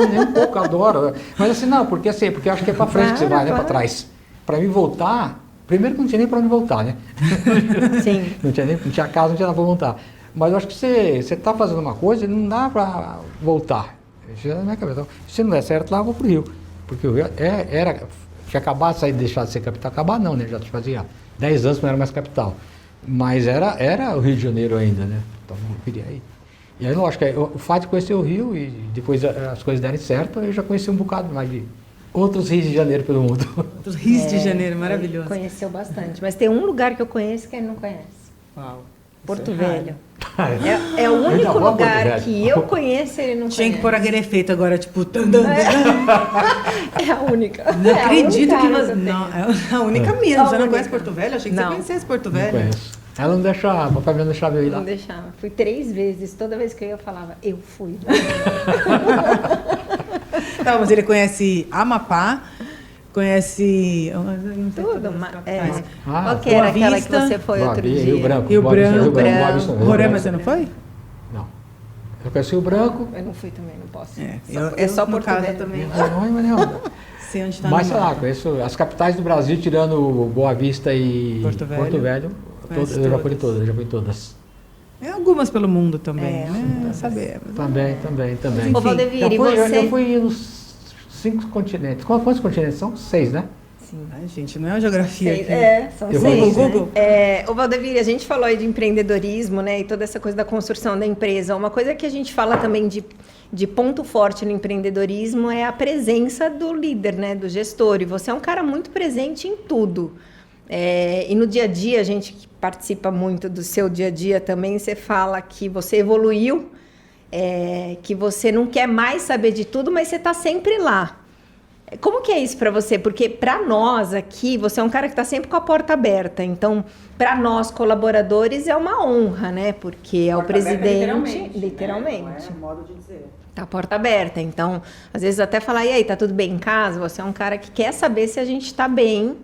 nem um pouco, adoro. Mas assim, não, porque eu acho que é para frente que você vai, né? Para trás. Para mim voltar, primeiro que não tinha nem para onde voltar, né? Sim. Não tinha casa, não tinha nada para voltar. Mas eu acho que você está fazendo uma coisa e não dá para voltar. Isso é na minha cabeça. Então, se não der certo, lá eu vou para o Rio. Porque o Rio tinha acabado de sair, deixar de ser capital. Acabar não, né? Já fazia 10 anos que não era mais capital. Mas era o Rio de Janeiro ainda, né? Então eu queria ir. E aí, lógico, o fato de conhecer o Rio e depois as coisas derem certo, eu já conheci um bocado mais de outros rios de janeiro pelo mundo. Outros rios de Janeiro, maravilhoso. Conheceu bastante. Mas tem um lugar que eu conheço que ele não conhece. Uau. Porto Isso é Velho. É o único Ainda vou a Porto lugar Velho. que eu conheço e ele não Tinha que conhece. pôr aquele efeito agora, tipo... É a única. Não acredito que você... você... Não, é a única mesmo. A Você não única. conhece Porto Velho? Achei que você Não. conhecesse Porto Não Velho. conheço. Ela não deixava, papai não deixava eu ir lá. Não deixava. Fui 3 vezes. Toda vez que eu ia, eu falava, eu fui. Não, mas ele conhece Amapá, conhece... eu não sei Tudo. todas as É. capitais. Qual que Boa era aquela que Vista, você foi outro dia? Rio Branco. Rio Boa Vista, Branco. Boa Vista, Rio Roraima, Branco. você não foi? Não. Eu conheci o Branco. Eu não fui também, não posso. É só no Porto caso Velho. também. Não. Sei onde tá Mas no sei lá, mapa. conheço as capitais do Brasil, tirando Boa Vista e Porto Velho. Conhece eu já fui em todas. todas, eu já fui em todas. É algumas pelo mundo também, É, né? Sabemos. Também. Ô, Valdevir, e você? Eu fui nos 5 continentes. Quantos continentes são? 6, né? Sim. Ai, gente, não é uma geografia aqui. São Eu 6. vou no Google. Ô, Valdevir, a gente falou aí de empreendedorismo, né? E toda essa coisa da construção da empresa. Uma coisa que a gente fala também de ponto forte no empreendedorismo é a presença do líder, né? Do gestor. E você é um cara muito presente em tudo. E no dia a dia, a gente que participa muito do seu dia a dia também, você fala que você evoluiu, que você não quer mais saber de tudo, mas você está sempre lá. Como que é isso para você? Porque para nós aqui, você é um cara que está sempre com a porta aberta. Então, para nós, colaboradores, é uma honra, né? Porque é o presidente... Literalmente. Não é modo de dizer. Tá a porta aberta. Então, às vezes até falar, e aí, tá tudo bem em casa? Você é um cara que quer saber se a gente está bem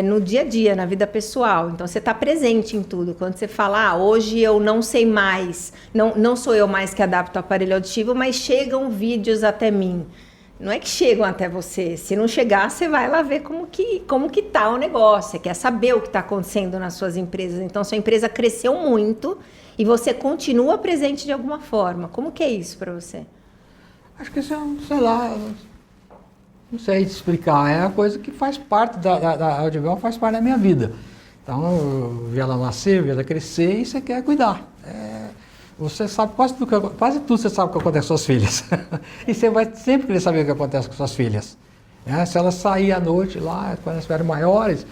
no dia a dia, na vida pessoal. Então, você está presente em tudo. Quando você fala, hoje eu não sei mais, não sou eu mais que adapto o aparelho auditivo, mas chegam vídeos até mim. Não é que chegam até você. Se não chegar, você vai lá ver como que tá o negócio. Você quer saber o que está acontecendo nas suas empresas. Então, sua empresa cresceu muito e você continua presente de alguma forma. Como que é isso para você? Acho que isso é, sei lá, não sei te explicar. É uma coisa que faz parte da Audibel, faz parte da minha vida. Então, eu vi ela nascer, vi ela crescer e você quer cuidar. Você sabe quase tudo você sabe o que acontece com suas filhas. E você vai sempre querer saber o que acontece com suas filhas. Se elas saírem à noite lá, quando elas estiverem maiores,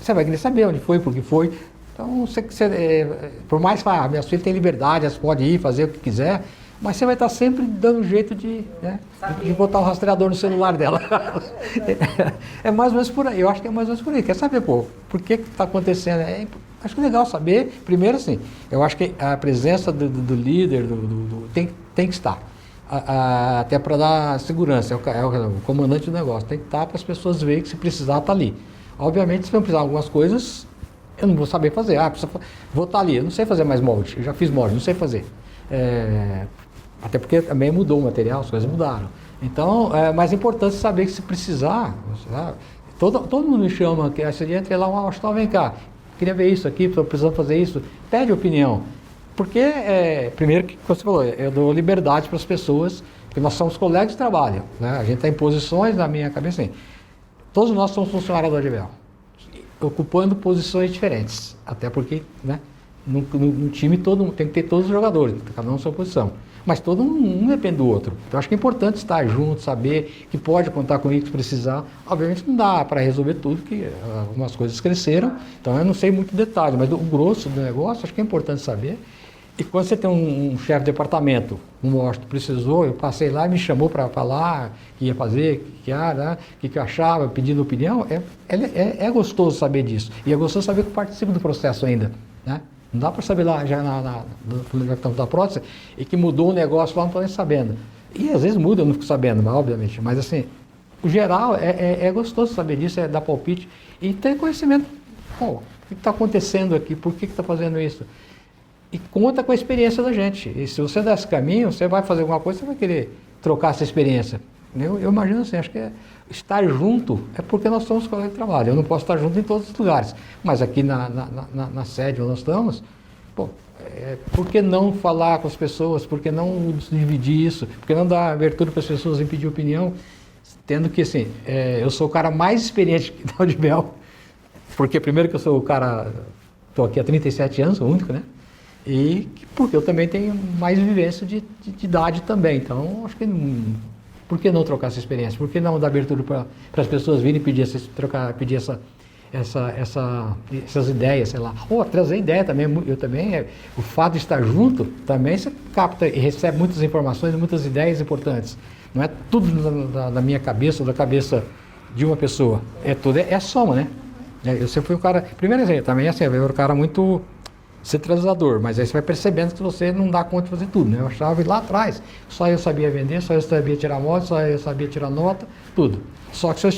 você vai querer saber onde foi, por que foi. Então, por mais que minha filha tem liberdade, elas podem ir, fazer o que quiser, mas você vai estar sempre dando um jeito de botar o rastreador no celular dela. É mais ou menos por aí, eu acho que é mais ou menos por aí. Quer saber, por que está acontecendo? Acho que é legal saber, primeiro assim, eu acho que a presença do líder tem que estar. Até para dar segurança, é o comandante do negócio, tem que estar para as pessoas verem que se precisar está ali. Obviamente, se não precisar de algumas coisas, eu não vou saber fazer. Vou estar ali, eu não sei fazer mais molde, eu já fiz molde, não sei fazer. Até porque também mudou o material, as coisas mudaram. Então, é mais importante saber que se precisar, todo mundo me chama, que esse dia entrei lá, vem cá, queria ver isso aqui, estou precisando fazer isso, pede opinião. Porque, primeiro que você falou, eu dou liberdade para as pessoas, porque nós somos colegas de trabalho, né? A gente está em posições, na minha cabeça, assim, todos nós somos funcionários da Odebel, ocupando posições diferentes, até porque, né, no time tem que ter todos os jogadores, cada um na sua posição, mas todo um depende do outro. Então acho que é importante estar junto, saber que pode contar comigo se precisar. Obviamente não dá para resolver tudo, porque algumas coisas cresceram, então eu não sei muito detalhe, mas o grosso do negócio acho que é importante saber. E quando você tem um chefe de departamento, precisou, eu passei lá e me chamou para falar que ia fazer, o que eu achava, pedindo opinião, é gostoso saber disso. E é gostoso saber que eu participo do processo ainda, né? Não dá para saber lá já da prótese e que mudou o negócio lá, não estou nem sabendo. E às vezes muda, eu não fico sabendo, mas, obviamente. Mas assim, o geral é gostoso saber disso, é dar palpite e ter conhecimento. O que está acontecendo aqui? Por que está fazendo isso? E conta com a experiência da gente. E se você der esse caminho, você vai fazer alguma coisa, você vai querer trocar essa experiência. Eu imagino assim, acho que estar junto é porque nós somos colegas de trabalho. Eu não posso estar junto em todos os lugares. Mas aqui na sede onde nós estamos, por que não falar com as pessoas? Por que não dividir isso? Por que não dar abertura para as pessoas em pedir opinião? Tendo que, assim, eu sou o cara mais experiente da Odebel, porque primeiro que eu sou o cara, estou aqui há 37 anos, o único, né? E porque eu também tenho mais vivência de idade também. Então, acho que por que não trocar essa experiência? Por que não dar abertura para as pessoas virem pedir essas ideias, sei lá. Trazer ideia também, o fato de estar junto, também você capta e recebe muitas informações, muitas ideias importantes. Não é tudo da minha cabeça ou da cabeça de uma pessoa. É a soma, né? Eu sempre fui um cara, primeiro assim, também assim, eu era um cara muito centralizador, mas aí você vai percebendo que você não dá conta de fazer tudo, né? Eu achava lá atrás, só eu sabia vender, só eu sabia tirar moda, só eu sabia tirar nota, tudo. Só que se eu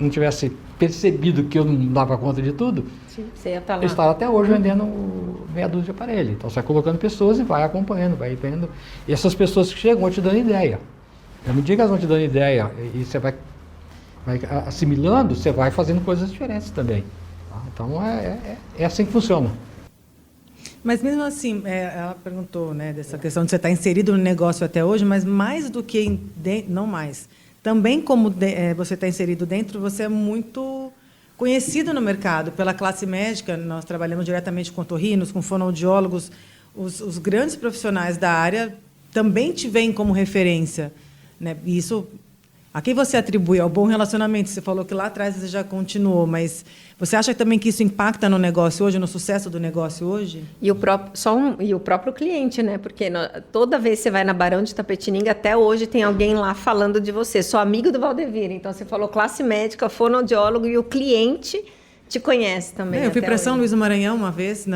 não tivesse percebido que eu não dava conta de tudo, sim, você ia estar lá. Eu estava até hoje vendendo meia dúzia de aparelho. Então você vai colocando pessoas e vai acompanhando, vai vendo. E essas pessoas que chegam vão te dando ideia. À medida que elas vão te dando ideia e você vai assimilando, você vai fazendo coisas diferentes também. Então é assim que funciona. Mas mesmo assim, ela perguntou, né, dessa questão de você estar inserido no negócio até hoje, mas mais do que, não mais, também como você está inserido dentro, você é muito conhecido no mercado pela classe médica. Nós trabalhamos diretamente com otorrinos, com fonoaudiólogos, os grandes profissionais da área também te veem como referência, né? E isso, a quem você atribui? Ao bom relacionamento? Você falou que lá atrás você já continuou, mas você acha também que isso impacta no negócio hoje, no sucesso do negócio hoje? E o próprio cliente, né? Porque toda vez que você vai na Barão de Itapetininga, até hoje tem alguém lá falando de você. Sou amigo do Valdevir, então você falou classe médica, fonoaudiólogo, e o cliente te conhece também. Eu fui para São Luís do Maranhão uma vez,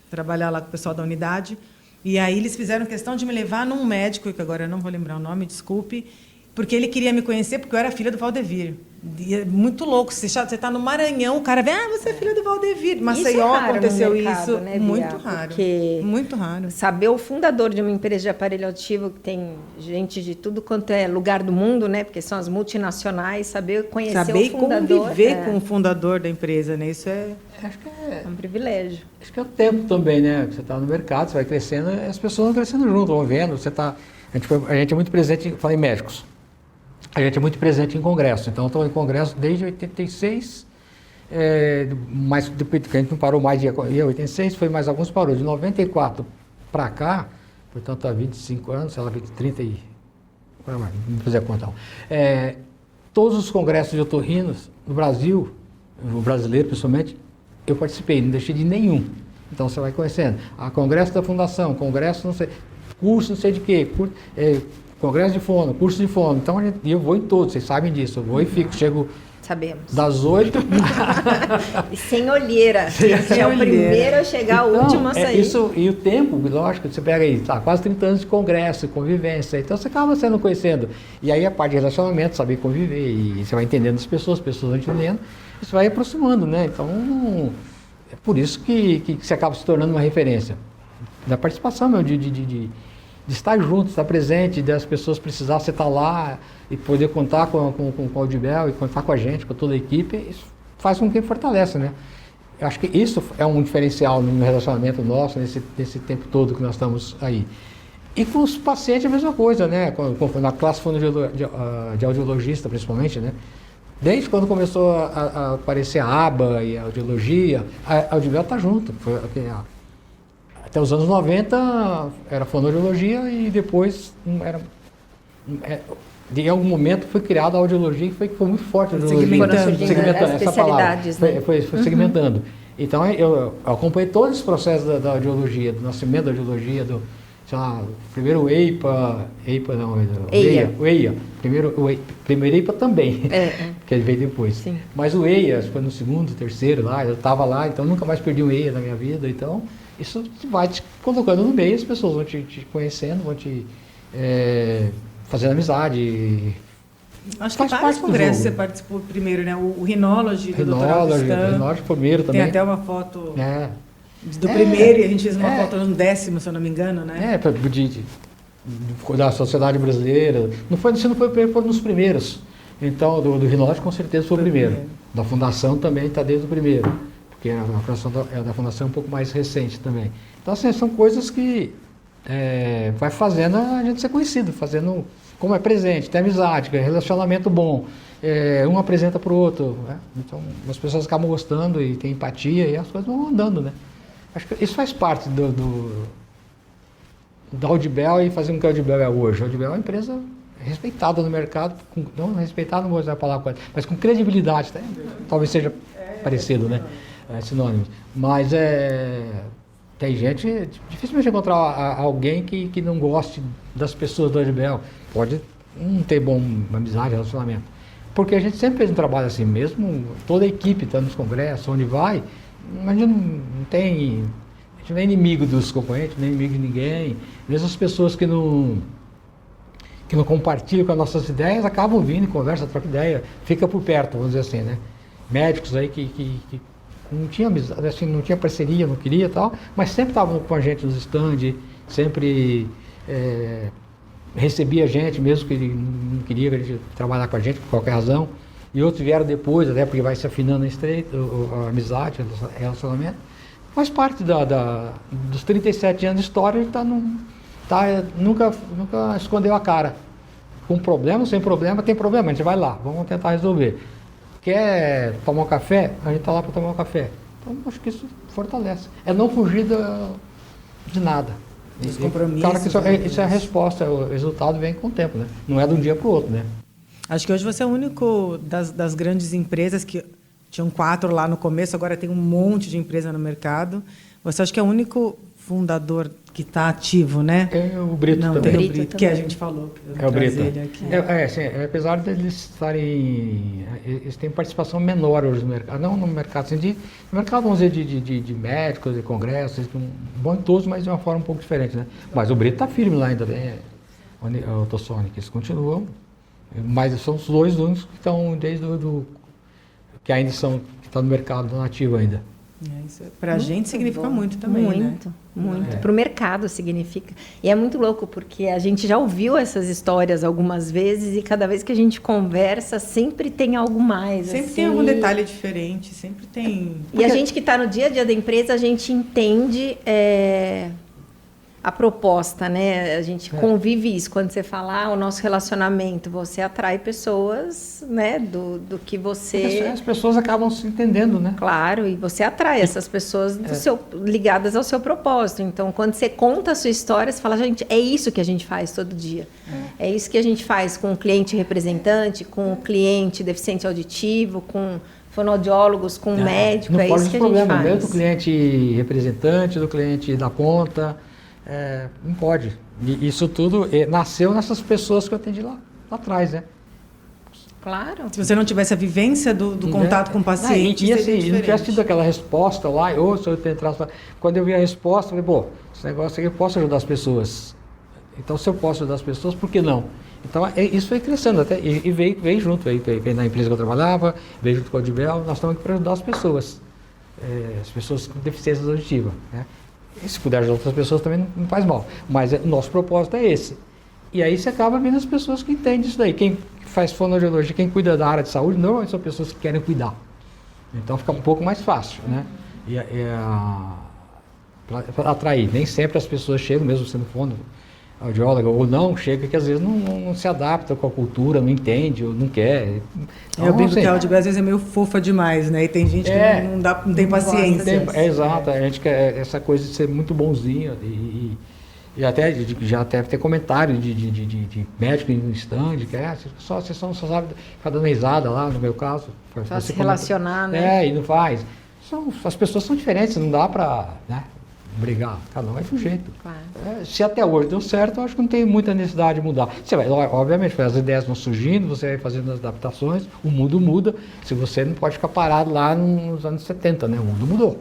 trabalhar lá com o pessoal da unidade, e aí eles fizeram questão de me levar num médico, que agora eu não vou lembrar o nome, desculpe, porque ele queria me conhecer porque eu era filha do Valdevir. E é muito louco. Você está no Maranhão, o cara vem, você é filha do Valdevir. Maceió aconteceu mercado, isso, né, muito raro. Muito raro. Saber o fundador de uma empresa de aparelho auditivo, que tem gente de tudo quanto é lugar do mundo, né? Porque são as multinacionais, saber conhecer o fundador. Saber conviver com o fundador da empresa, né? Isso acho que é um privilégio. Acho que é o tempo também, né? Você está no mercado, você vai crescendo, as pessoas vão crescendo junto, vão vendo. A gente é muito presente, falei em médicos. A gente é muito presente em congresso, então estou em congresso desde 86, mas depois que a gente não parou mais de 86, foi mais alguns parou. De 94 para cá, portanto há 25 anos, sei lá, 30 e... não fizer conta. Todos os congressos de otorrinos no Brasil, o brasileiro principalmente, eu participei, não deixei de nenhum. Então você vai conhecendo. A congresso da fundação, congresso não sei, curso não sei de quê, congresso de fono, curso de fono. Então eu vou em todos, vocês sabem disso. Eu vou e fico, chego Sabemos. das 8. E sem olheira. Você é o primeiro a chegar, o último a sair. Isso, e o tempo, lógico, você pega aí, quase 30 anos de congresso, convivência. Então você acaba sendo conhecendo. E aí a parte de relacionamento, saber conviver. E você vai entendendo as pessoas vão entendendo. Isso vai aproximando, né? Então, é por isso que você acaba se tornando uma referência. Da participação, meu, de estar junto, estar presente, das pessoas precisar, você estar lá e poder contar com o Audibel e contar com a gente, com toda a equipe, isso faz com que fortaleça, né? Eu acho que isso é um diferencial no relacionamento nosso, nesse tempo todo que nós estamos aí. E com os pacientes a mesma coisa, né? Na classe de audiologista, principalmente, né? Desde quando começou a aparecer a aba e a audiologia, a Audibel está junto. Até os anos 90 era fonoaudiologia e depois em algum momento foi criada a audiologia que foi muito forte. Segmentando essa palavra. Foi segmentando. Então eu acompanhei todos os processos da audiologia, do nascimento da audiologia, sei lá, primeiro o EIPA não, o EIA. Primeiro EIPA também, que ele veio depois. Sim. Mas o EIA foi no segundo, terceiro lá, eu estava lá, então nunca mais perdi um EIA na minha vida, então isso vai te colocando no meio, as pessoas vão te conhecendo, vão te fazendo amizade. Acho que vários congressos você participou primeiro, né? O Rinology do Dr. Augustin. Rinology primeiro também. Tem até uma foto do primeiro, e a gente fez uma foto no 10º, se eu não me engano, né? Da Sociedade Brasileira. Você não foi o primeiro, foram nos primeiros. Então, do Rinology com certeza foi o primeiro. Da Fundação também está desde o primeiro. Porque a da Fundação é um pouco mais recente também. Então, assim, são coisas que vai fazendo a gente ser conhecido, fazendo como é presente, tem amizade, relacionamento bom, um apresenta para o outro, né? Então as pessoas acabam gostando e tem empatia e as coisas vão andando, né? Acho que isso faz parte da Audibel e fazer com que a Audibel é hoje. A Audibel é uma empresa respeitada no mercado, não respeitada, não vou usar a palavra, mas com credibilidade, tá? Talvez seja parecido, né? Sinônimos. Mas tem gente, dificilmente encontrar alguém que não goste das pessoas do Audibel. Pode não ter uma amizade, relacionamento. Porque a gente sempre fez um trabalho assim mesmo, toda a equipe está nos congressos, onde vai, a gente não é inimigo dos concorrentes, nem inimigo de ninguém. Mesmo as pessoas que não compartilham com as nossas ideias, acabam vindo, conversa, troca ideia, fica por perto, vamos dizer assim, né? Médicos aí que não tinha amizade, assim, não tinha parceria, não queria e tal, mas sempre estavam com a gente nos stands, sempre recebia a gente, mesmo que ele não queria que a gente trabalhar com a gente por qualquer razão. E outros vieram depois, até porque vai se afinando a amizade, o relacionamento. Faz parte dos 37 anos de história, ele nunca escondeu a cara. Com problema, sem problema, tem problema, a gente vai lá, vamos tentar resolver. Quer tomar um café? A gente está lá para tomar um café. Então, acho que isso fortalece. É não fugir de nada. Os compromissos. Claro que isso é a resposta, o resultado vem com o tempo, né? Não é de um dia para o outro, né? Acho que hoje você é o único das grandes empresas que tinham 4 lá no começo, agora tem um monte de empresa no mercado. Você acha que é o único fundador que está ativo, né? É o Brito não, também. Tem o Brito, que a gente falou. É o Brito. Apesar deles eles têm participação menor hoje no mercado. Não no mercado, assim, no mercado, vamos dizer, de médicos, de congressos, bom em todos, mas de uma forma um pouco diferente, né? Mas o Brito está firme lá ainda, o Autosonic, eles continuam, mas são os dois únicos que estão desde que ainda estão no mercado nativo ainda. Para a gente significa muito também, muito, né? Muito. Para o mercado significa. E é muito louco, porque a gente já ouviu essas histórias algumas vezes e cada vez que a gente conversa, sempre tem algo mais. Sempre assim. tem algum detalhe diferente, sempre tem... E a gente que está no dia a dia da empresa, a gente entende a proposta, né? A gente convive isso. Quando você fala, o nosso relacionamento, você atrai pessoas, né? Do que você... As pessoas acabam se entendendo, né? Claro, e você atrai essas pessoas ligadas ao seu propósito. Então, quando você conta a sua história, você fala, gente, é isso que a gente faz todo dia. É isso que a gente faz com o cliente representante, com o cliente deficiente auditivo, com fonoaudiólogos, com médico, é isso que a gente faz. Mesmo do cliente representante, do cliente da ponta, não pode. E isso tudo nasceu nessas pessoas que eu atendi lá atrás, né? Claro. Se você não tivesse a vivência do contato com o paciente, e assim, seria não tivesse diferente. tido aquela resposta lá, se eu entrasse, quando eu vi a resposta, eu falei, esse negócio aqui eu posso ajudar as pessoas. Então, se eu posso ajudar as pessoas, por que não? Então, isso foi crescendo até, e veio junto, veio na empresa que eu trabalhava, veio junto com a Audibel, nós estamos aqui para ajudar as pessoas com deficiências auditivas, né? E se puder ajudar outras pessoas também não faz mal, mas o nosso propósito é esse. E aí você acaba vendo as pessoas que entendem isso daí. Quem faz fonoaudiologia, quem cuida da área de saúde, normalmente são pessoas que querem cuidar. Então fica um pouco mais fácil, né? Para atrair. Nem sempre as pessoas chegam, mesmo sendo fonoaudióloga ou não, chega que às vezes não se adapta com a cultura, não entende ou não quer. Então, Eu brinco que a Audibel às vezes é meio fofa demais, né? E tem gente que não tem paciência. Exato, a gente quer essa coisa de ser muito bonzinho e até já deve ter comentário de médico no stand, que você só sabe ficar dando risada lá, no meu caso. Só se relacionar, né? E não faz. As pessoas são diferentes, não dá para brigar, cada um vai de um jeito. Claro. Se até hoje deu certo, eu acho que não tem muita necessidade de mudar. Você vai, obviamente, as ideias vão surgindo, você vai fazendo as adaptações, o mundo muda. Se você não pode ficar parado lá nos anos 70, né? O mundo mudou.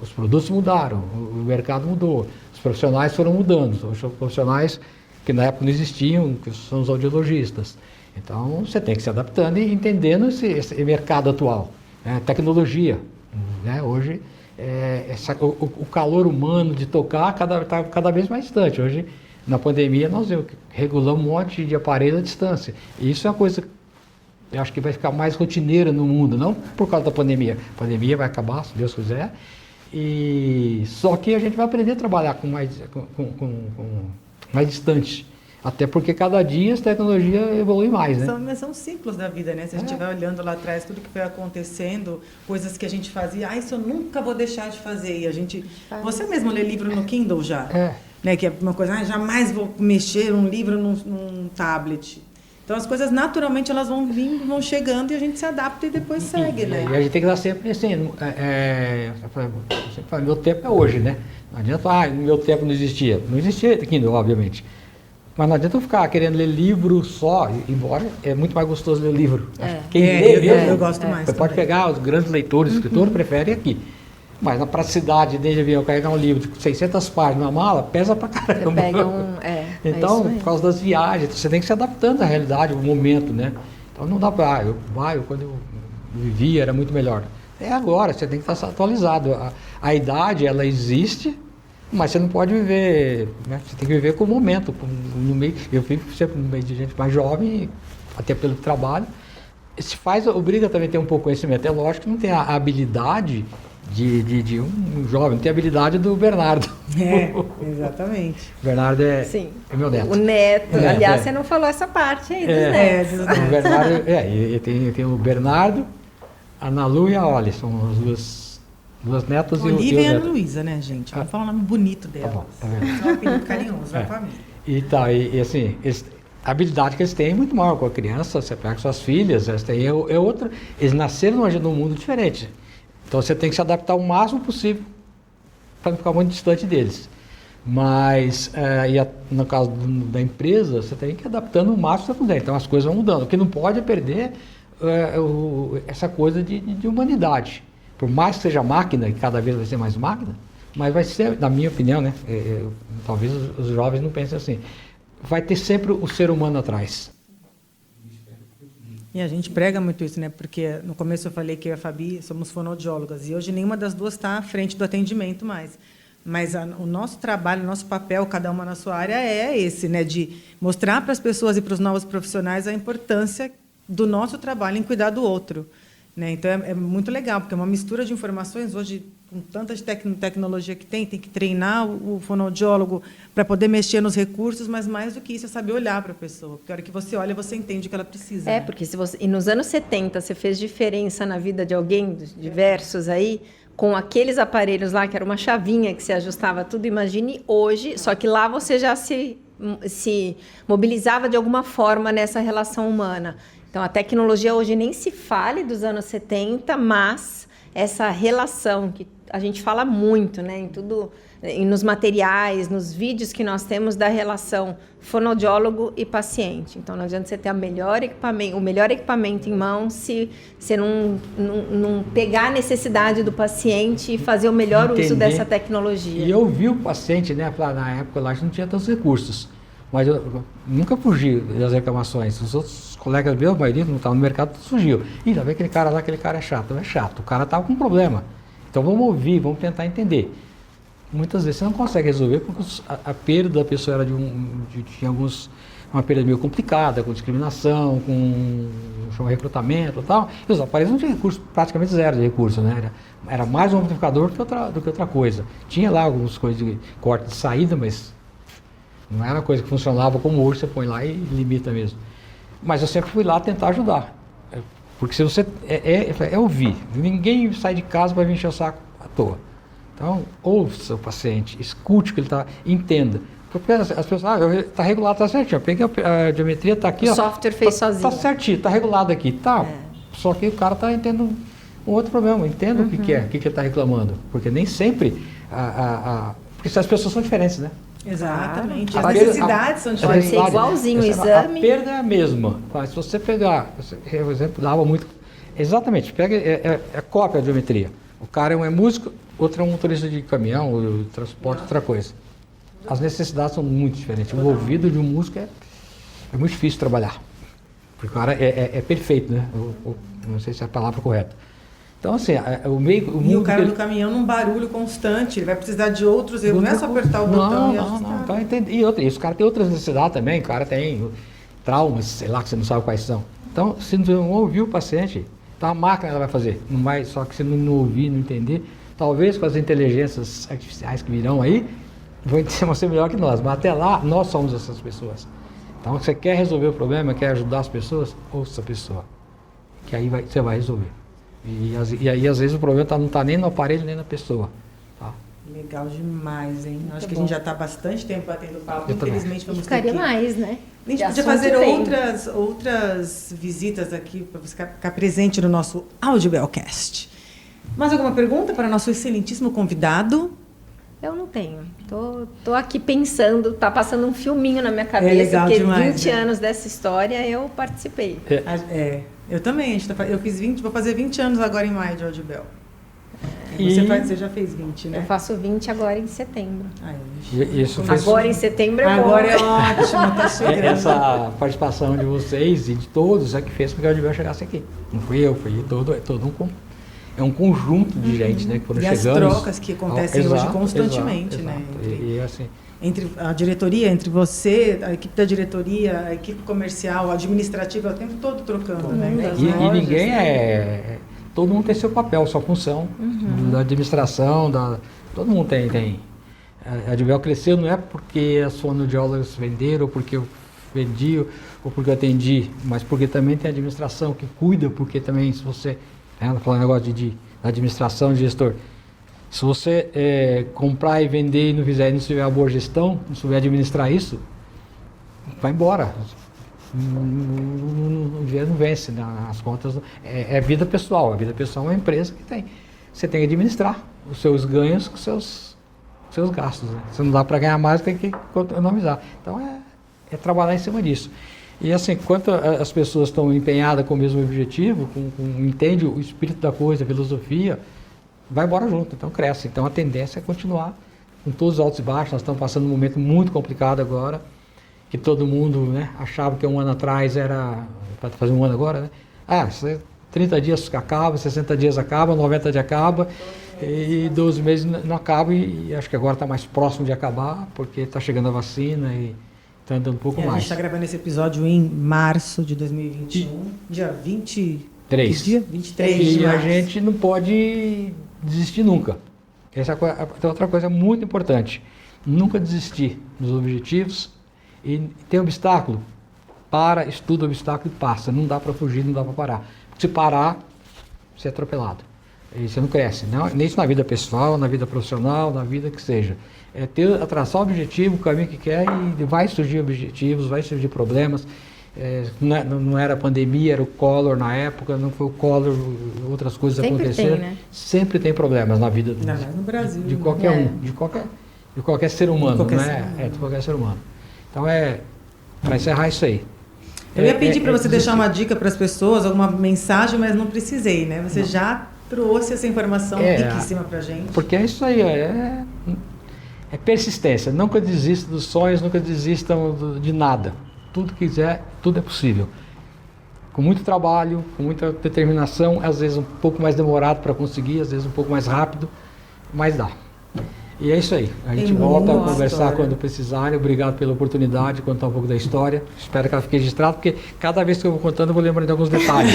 Os produtos mudaram, o mercado mudou, os profissionais foram mudando. Os profissionais que na época não existiam, que são os audiologistas. Então, você tem que se adaptando e entendendo esse mercado atual. Tecnologia, né? Hoje, o calor humano de tocar está cada vez mais distante. Hoje, na pandemia, nós regulamos um monte de aparelho à distância. E isso é uma coisa que eu acho que vai ficar mais rotineira no mundo, não por causa da pandemia. A pandemia vai acabar, se Deus quiser. Só que a gente vai aprender a trabalhar com mais distante. Até porque cada dia a tecnologia evolui mais, né? São ciclos da vida, né? Se a gente vai olhando lá atrás, tudo que foi acontecendo, coisas que a gente fazia, isso eu nunca vou deixar de fazer. E você mesmo lê livro no Kindle já? Né? Que é uma coisa, jamais vou mexer um livro num tablet. Então as coisas naturalmente elas vão vindo, vão chegando e a gente se adapta e depois segue, né? E a gente tem que estar sempre assim, meu tempo é hoje, né? Não adianta, no meu tempo não existia. Não existia Kindle, obviamente. Mas não adianta eu ficar querendo ler livro só, embora é muito mais gostoso ler livro. Quem lê mesmo, eu gosto mais. Você pode pegar os grandes leitores, escritores, preferem aqui. Mas na praticidade de avião, carregar um livro de 600 páginas na mala, pesa pra caramba. Você pega então, por causa das viagens, você tem que se adaptando à realidade, ao momento, né? Então não dá para, quando eu vivia era muito melhor. É agora, você tem que estar atualizado. A idade, ela existe, mas você não pode viver, né? Você tem que viver com o momento. No meio, eu vivo sempre no meio de gente mais jovem, até pelo trabalho. Obriga também a ter um pouco de conhecimento. É lógico que não tem a habilidade de um jovem, não tem a habilidade do Bernardo. Exatamente. O Bernardo é meu neto. O neto. Aliás, você não falou essa parte aí dos netos. O Bernardo, e tem o Bernardo, a Ana Lu e a Oli, são as duas netas. Olivia e a Ana Luísa, né, gente? Vamos falar um nome bonito delas. Tá bom, tá vendo? É um apelido carinhoso da família. E assim, a habilidade que eles têm é muito maior com a criança. Você pega suas filhas, elas têm outra. Eles nasceram num mundo diferente. Então você tem que se adaptar o máximo possível para não ficar muito distante deles. Mas, no caso da empresa, você tem que ir adaptando o máximo que você puder. Então as coisas vão mudando. O que não pode é perder essa coisa de humanidade. Por mais que seja máquina, e cada vez vai ser mais máquina, mas vai ser, na minha opinião, né? Talvez os jovens não pensem assim, vai ter sempre o ser humano atrás. E a gente prega muito isso, né? Porque no começo eu falei que eu e a Fabi somos fonoaudiólogas e hoje nenhuma das duas está à frente do atendimento mais. Mas o nosso trabalho, o nosso papel, cada uma na sua área, é esse, né? De mostrar para as pessoas e para os novos profissionais a importância do nosso trabalho em cuidar do outro. né? Então, é muito legal, porque é uma mistura de informações. Hoje, com tanta tecnologia que tem que treinar o fonoaudiólogo para poder mexer nos recursos, mas mais do que isso é saber olhar para a pessoa. Porque a hora que você olha, você entende o que ela precisa. É, porque e nos anos 70 você fez diferença na vida de alguém, diversos aí, com aqueles aparelhos lá, que era uma chavinha que se ajustava tudo, imagine hoje, só que lá você já se mobilizava de alguma forma nessa relação humana. Então, a tecnologia hoje nem se fale dos anos 70, mas essa relação que a gente fala muito, né, em tudo, nos materiais, nos vídeos que nós temos da relação fonoaudiólogo e paciente. Então, não adianta você ter o melhor equipamento em mãos se você não pegar a necessidade do paciente e fazer o melhor uso dessa tecnologia. E eu vi o paciente, né, na época lá a gente não tinha tantos recursos, mas eu nunca fugi das reclamações. Os outros colegas meus, a maioria não estavam no mercado, fugiu. Ih, tá vendo aquele cara lá, aquele cara é chato. Não é chato, o cara estava com um problema. Então vamos ouvir, vamos tentar entender. Muitas vezes você não consegue resolver porque a perda da pessoa era tinha uma perda meio complicada, com discriminação, com recrutamento e tal. E os aparelhos não tinham recurso, praticamente zero de recurso, né? Era mais um amplificador do que outra coisa. Tinha lá algumas coisas de corte de saída, mas não era uma coisa que funcionava como hoje, você põe lá e limita mesmo. Mas eu sempre fui lá tentar ajudar. Porque se você é ouvir, ninguém sai de casa para vir encher o saco à toa. Então, ouça o paciente, escute o que ele está, entenda. Porque as pessoas, está regulado, está certinho. Eu peguei a geometria, está aqui. O software fez sozinho. Está certinho, está regulado aqui. Tá. Só que o cara está entendendo um outro problema. Entenda o que é, o que ele está reclamando. Porque nem sempre. Porque as pessoas são diferentes, né? Exatamente. As necessidades são diferentes. Pode ser igualzinho o exame. A perda é a mesma. Mas se você pegar, por exemplo, dava muito. Exatamente, pega a cópia da geometria. O cara é músico, outro é um motorista de caminhão, ou transporte, outra coisa. As necessidades são muito diferentes. O ouvido de um músico é muito difícil de trabalhar. Porque o cara é perfeito, né? Não sei se é a palavra correta. Então, assim, o cara do caminhão num barulho constante, ele vai precisar de outros, não é só apertar o botão e ajustar. Não. Então, e os caras têm outras necessidades também, o cara tem traumas, sei lá, que você não sabe quais são. Então, se não ouvir o paciente, então a máquina ela vai fazer. Não vai, só que se não ouvir, não entender, talvez com as inteligências artificiais que virão aí, vão ser melhor que nós, mas até lá, nós somos essas pessoas. Então, se você quer resolver o problema, quer ajudar as pessoas, ouça a pessoa, que aí você vai resolver. E aí, às vezes, o problema não está nem no aparelho, nem na pessoa. Tá? Legal demais, hein? Acho que a gente já está bastante tempo batendo papo. Infelizmente, vamos ter Ficaria mais, né? A gente podia fazer outras visitas aqui para você ficar presente no nosso Audiobelcast. Mais alguma pergunta para o nosso excelentíssimo convidado? Eu não tenho. Tô aqui pensando, tá passando um filminho na minha cabeça, legal porque demais, 20 anos dessa história eu participei. Eu também. Eu fiz 20, vou fazer 20 anos agora em maio de Audibel. Você já fez 20, né? Eu faço 20 agora em setembro. Agora em setembro é bom. Agora é ótimo, tá chegando. Essa participação de vocês e de todos é que fez com que a Audibel chegasse aqui. Não fui eu, foi todo um conjunto de gente, né, que foram chegando. E as trocas que acontecem hoje constantemente, né? Entre a diretoria, entre você, a equipe da diretoria, a equipe comercial, a administrativa, o tempo todo trocando, né? E ninguém todo mundo tem seu papel, sua função, da administração, todo mundo tem. A Audibel cresceu não é porque as fonoaudiólogas venderam, ou porque eu vendi, ou porque eu atendi, mas porque também tem a administração que cuida, porque também se você... Ela falou um negócio de administração, de gestor. Se você comprar e vender e não tiver uma boa gestão, não souber administrar isso, vai embora. O dinheiro não vence, né? As contas... É vida pessoal. A vida pessoal é uma empresa que tem. Você tem que administrar os seus ganhos com os seus gastos. Né? Se não dá para ganhar mais, tem que economizar. Então, é trabalhar em cima disso. E assim, enquanto as pessoas estão empenhadas com o mesmo objetivo, entende o espírito da coisa, a filosofia, vai embora junto, então cresce. Então a tendência é continuar com todos os altos e baixos. Nós estamos passando um momento muito complicado agora, que todo mundo, né, achava que um ano atrás era, para fazer um ano agora, né? 30 dias acaba, 60 dias acaba, 90 dias acaba, e 12 meses não acaba, e acho que agora está mais próximo de acabar, porque está chegando a vacina e está andando um pouco mais. A gente está gravando esse episódio em março de 2021, dia 20 3. Dia 23 E de a março. gente não pode desistir nunca. Essa é outra coisa muito importante. Nunca desistir dos objetivos. E tem obstáculo, estuda o obstáculo e passa. Não dá para fugir, não dá para parar. Se parar, você é atropelado. E você não cresce. Nem isso na vida pessoal, na vida profissional, na vida que seja. É traçar o objetivo, o caminho que quer, e vai surgir objetivos, vai surgir problemas. Não era pandemia, era o Collor na época, não foi o Collor, outras coisas Sempre aconteceram. tem, né? Sempre tem problemas na vida Ainda mais no Brasil. de qualquer de qualquer ser humano, De qualquer não ser é? humano. É de qualquer ser humano. Então para encerrar isso aí. Eu ia pedir para você deixar desistir. uma dica para as pessoas, alguma mensagem, mas não precisei, né? Você já trouxe essa informação riquíssima para gente. Porque é isso aí, é persistência. Nunca desista dos sonhos, nunca desistam de nada. Tudo que quiser, tudo é possível. Com muito trabalho, com muita determinação, às vezes um pouco mais demorado para conseguir, às vezes um pouco mais rápido, mas dá. E é isso aí. A gente volta a conversar quando precisarem. Obrigado pela oportunidade, contar um pouco da história. Espero que ela fique registrada, porque cada vez que eu vou contando, eu vou lembrando de alguns detalhes.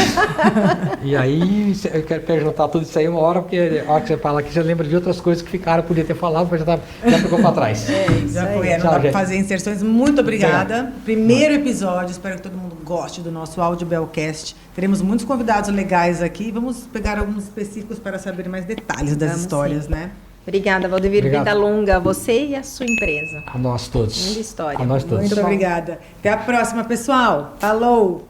E aí, eu quero perguntar tudo isso aí uma hora, porque a hora que você fala aqui, você lembra de outras coisas que ficaram, podia ter falado, mas já ficou para trás. Já foi, não Tchau, dá para gente. fazer inserções. Muito obrigada. Primeiro episódio, espero que todo mundo goste do nosso Audiobelcast. Teremos muitos convidados legais aqui. Vamos pegar alguns específicos para saber mais detalhes das histórias, né? Obrigada, Valdevir. Obrigado. Vida longa a você e a sua empresa. A nós todos. Linda história. A nós todos. Muito obrigada. Até a próxima, pessoal. Falou!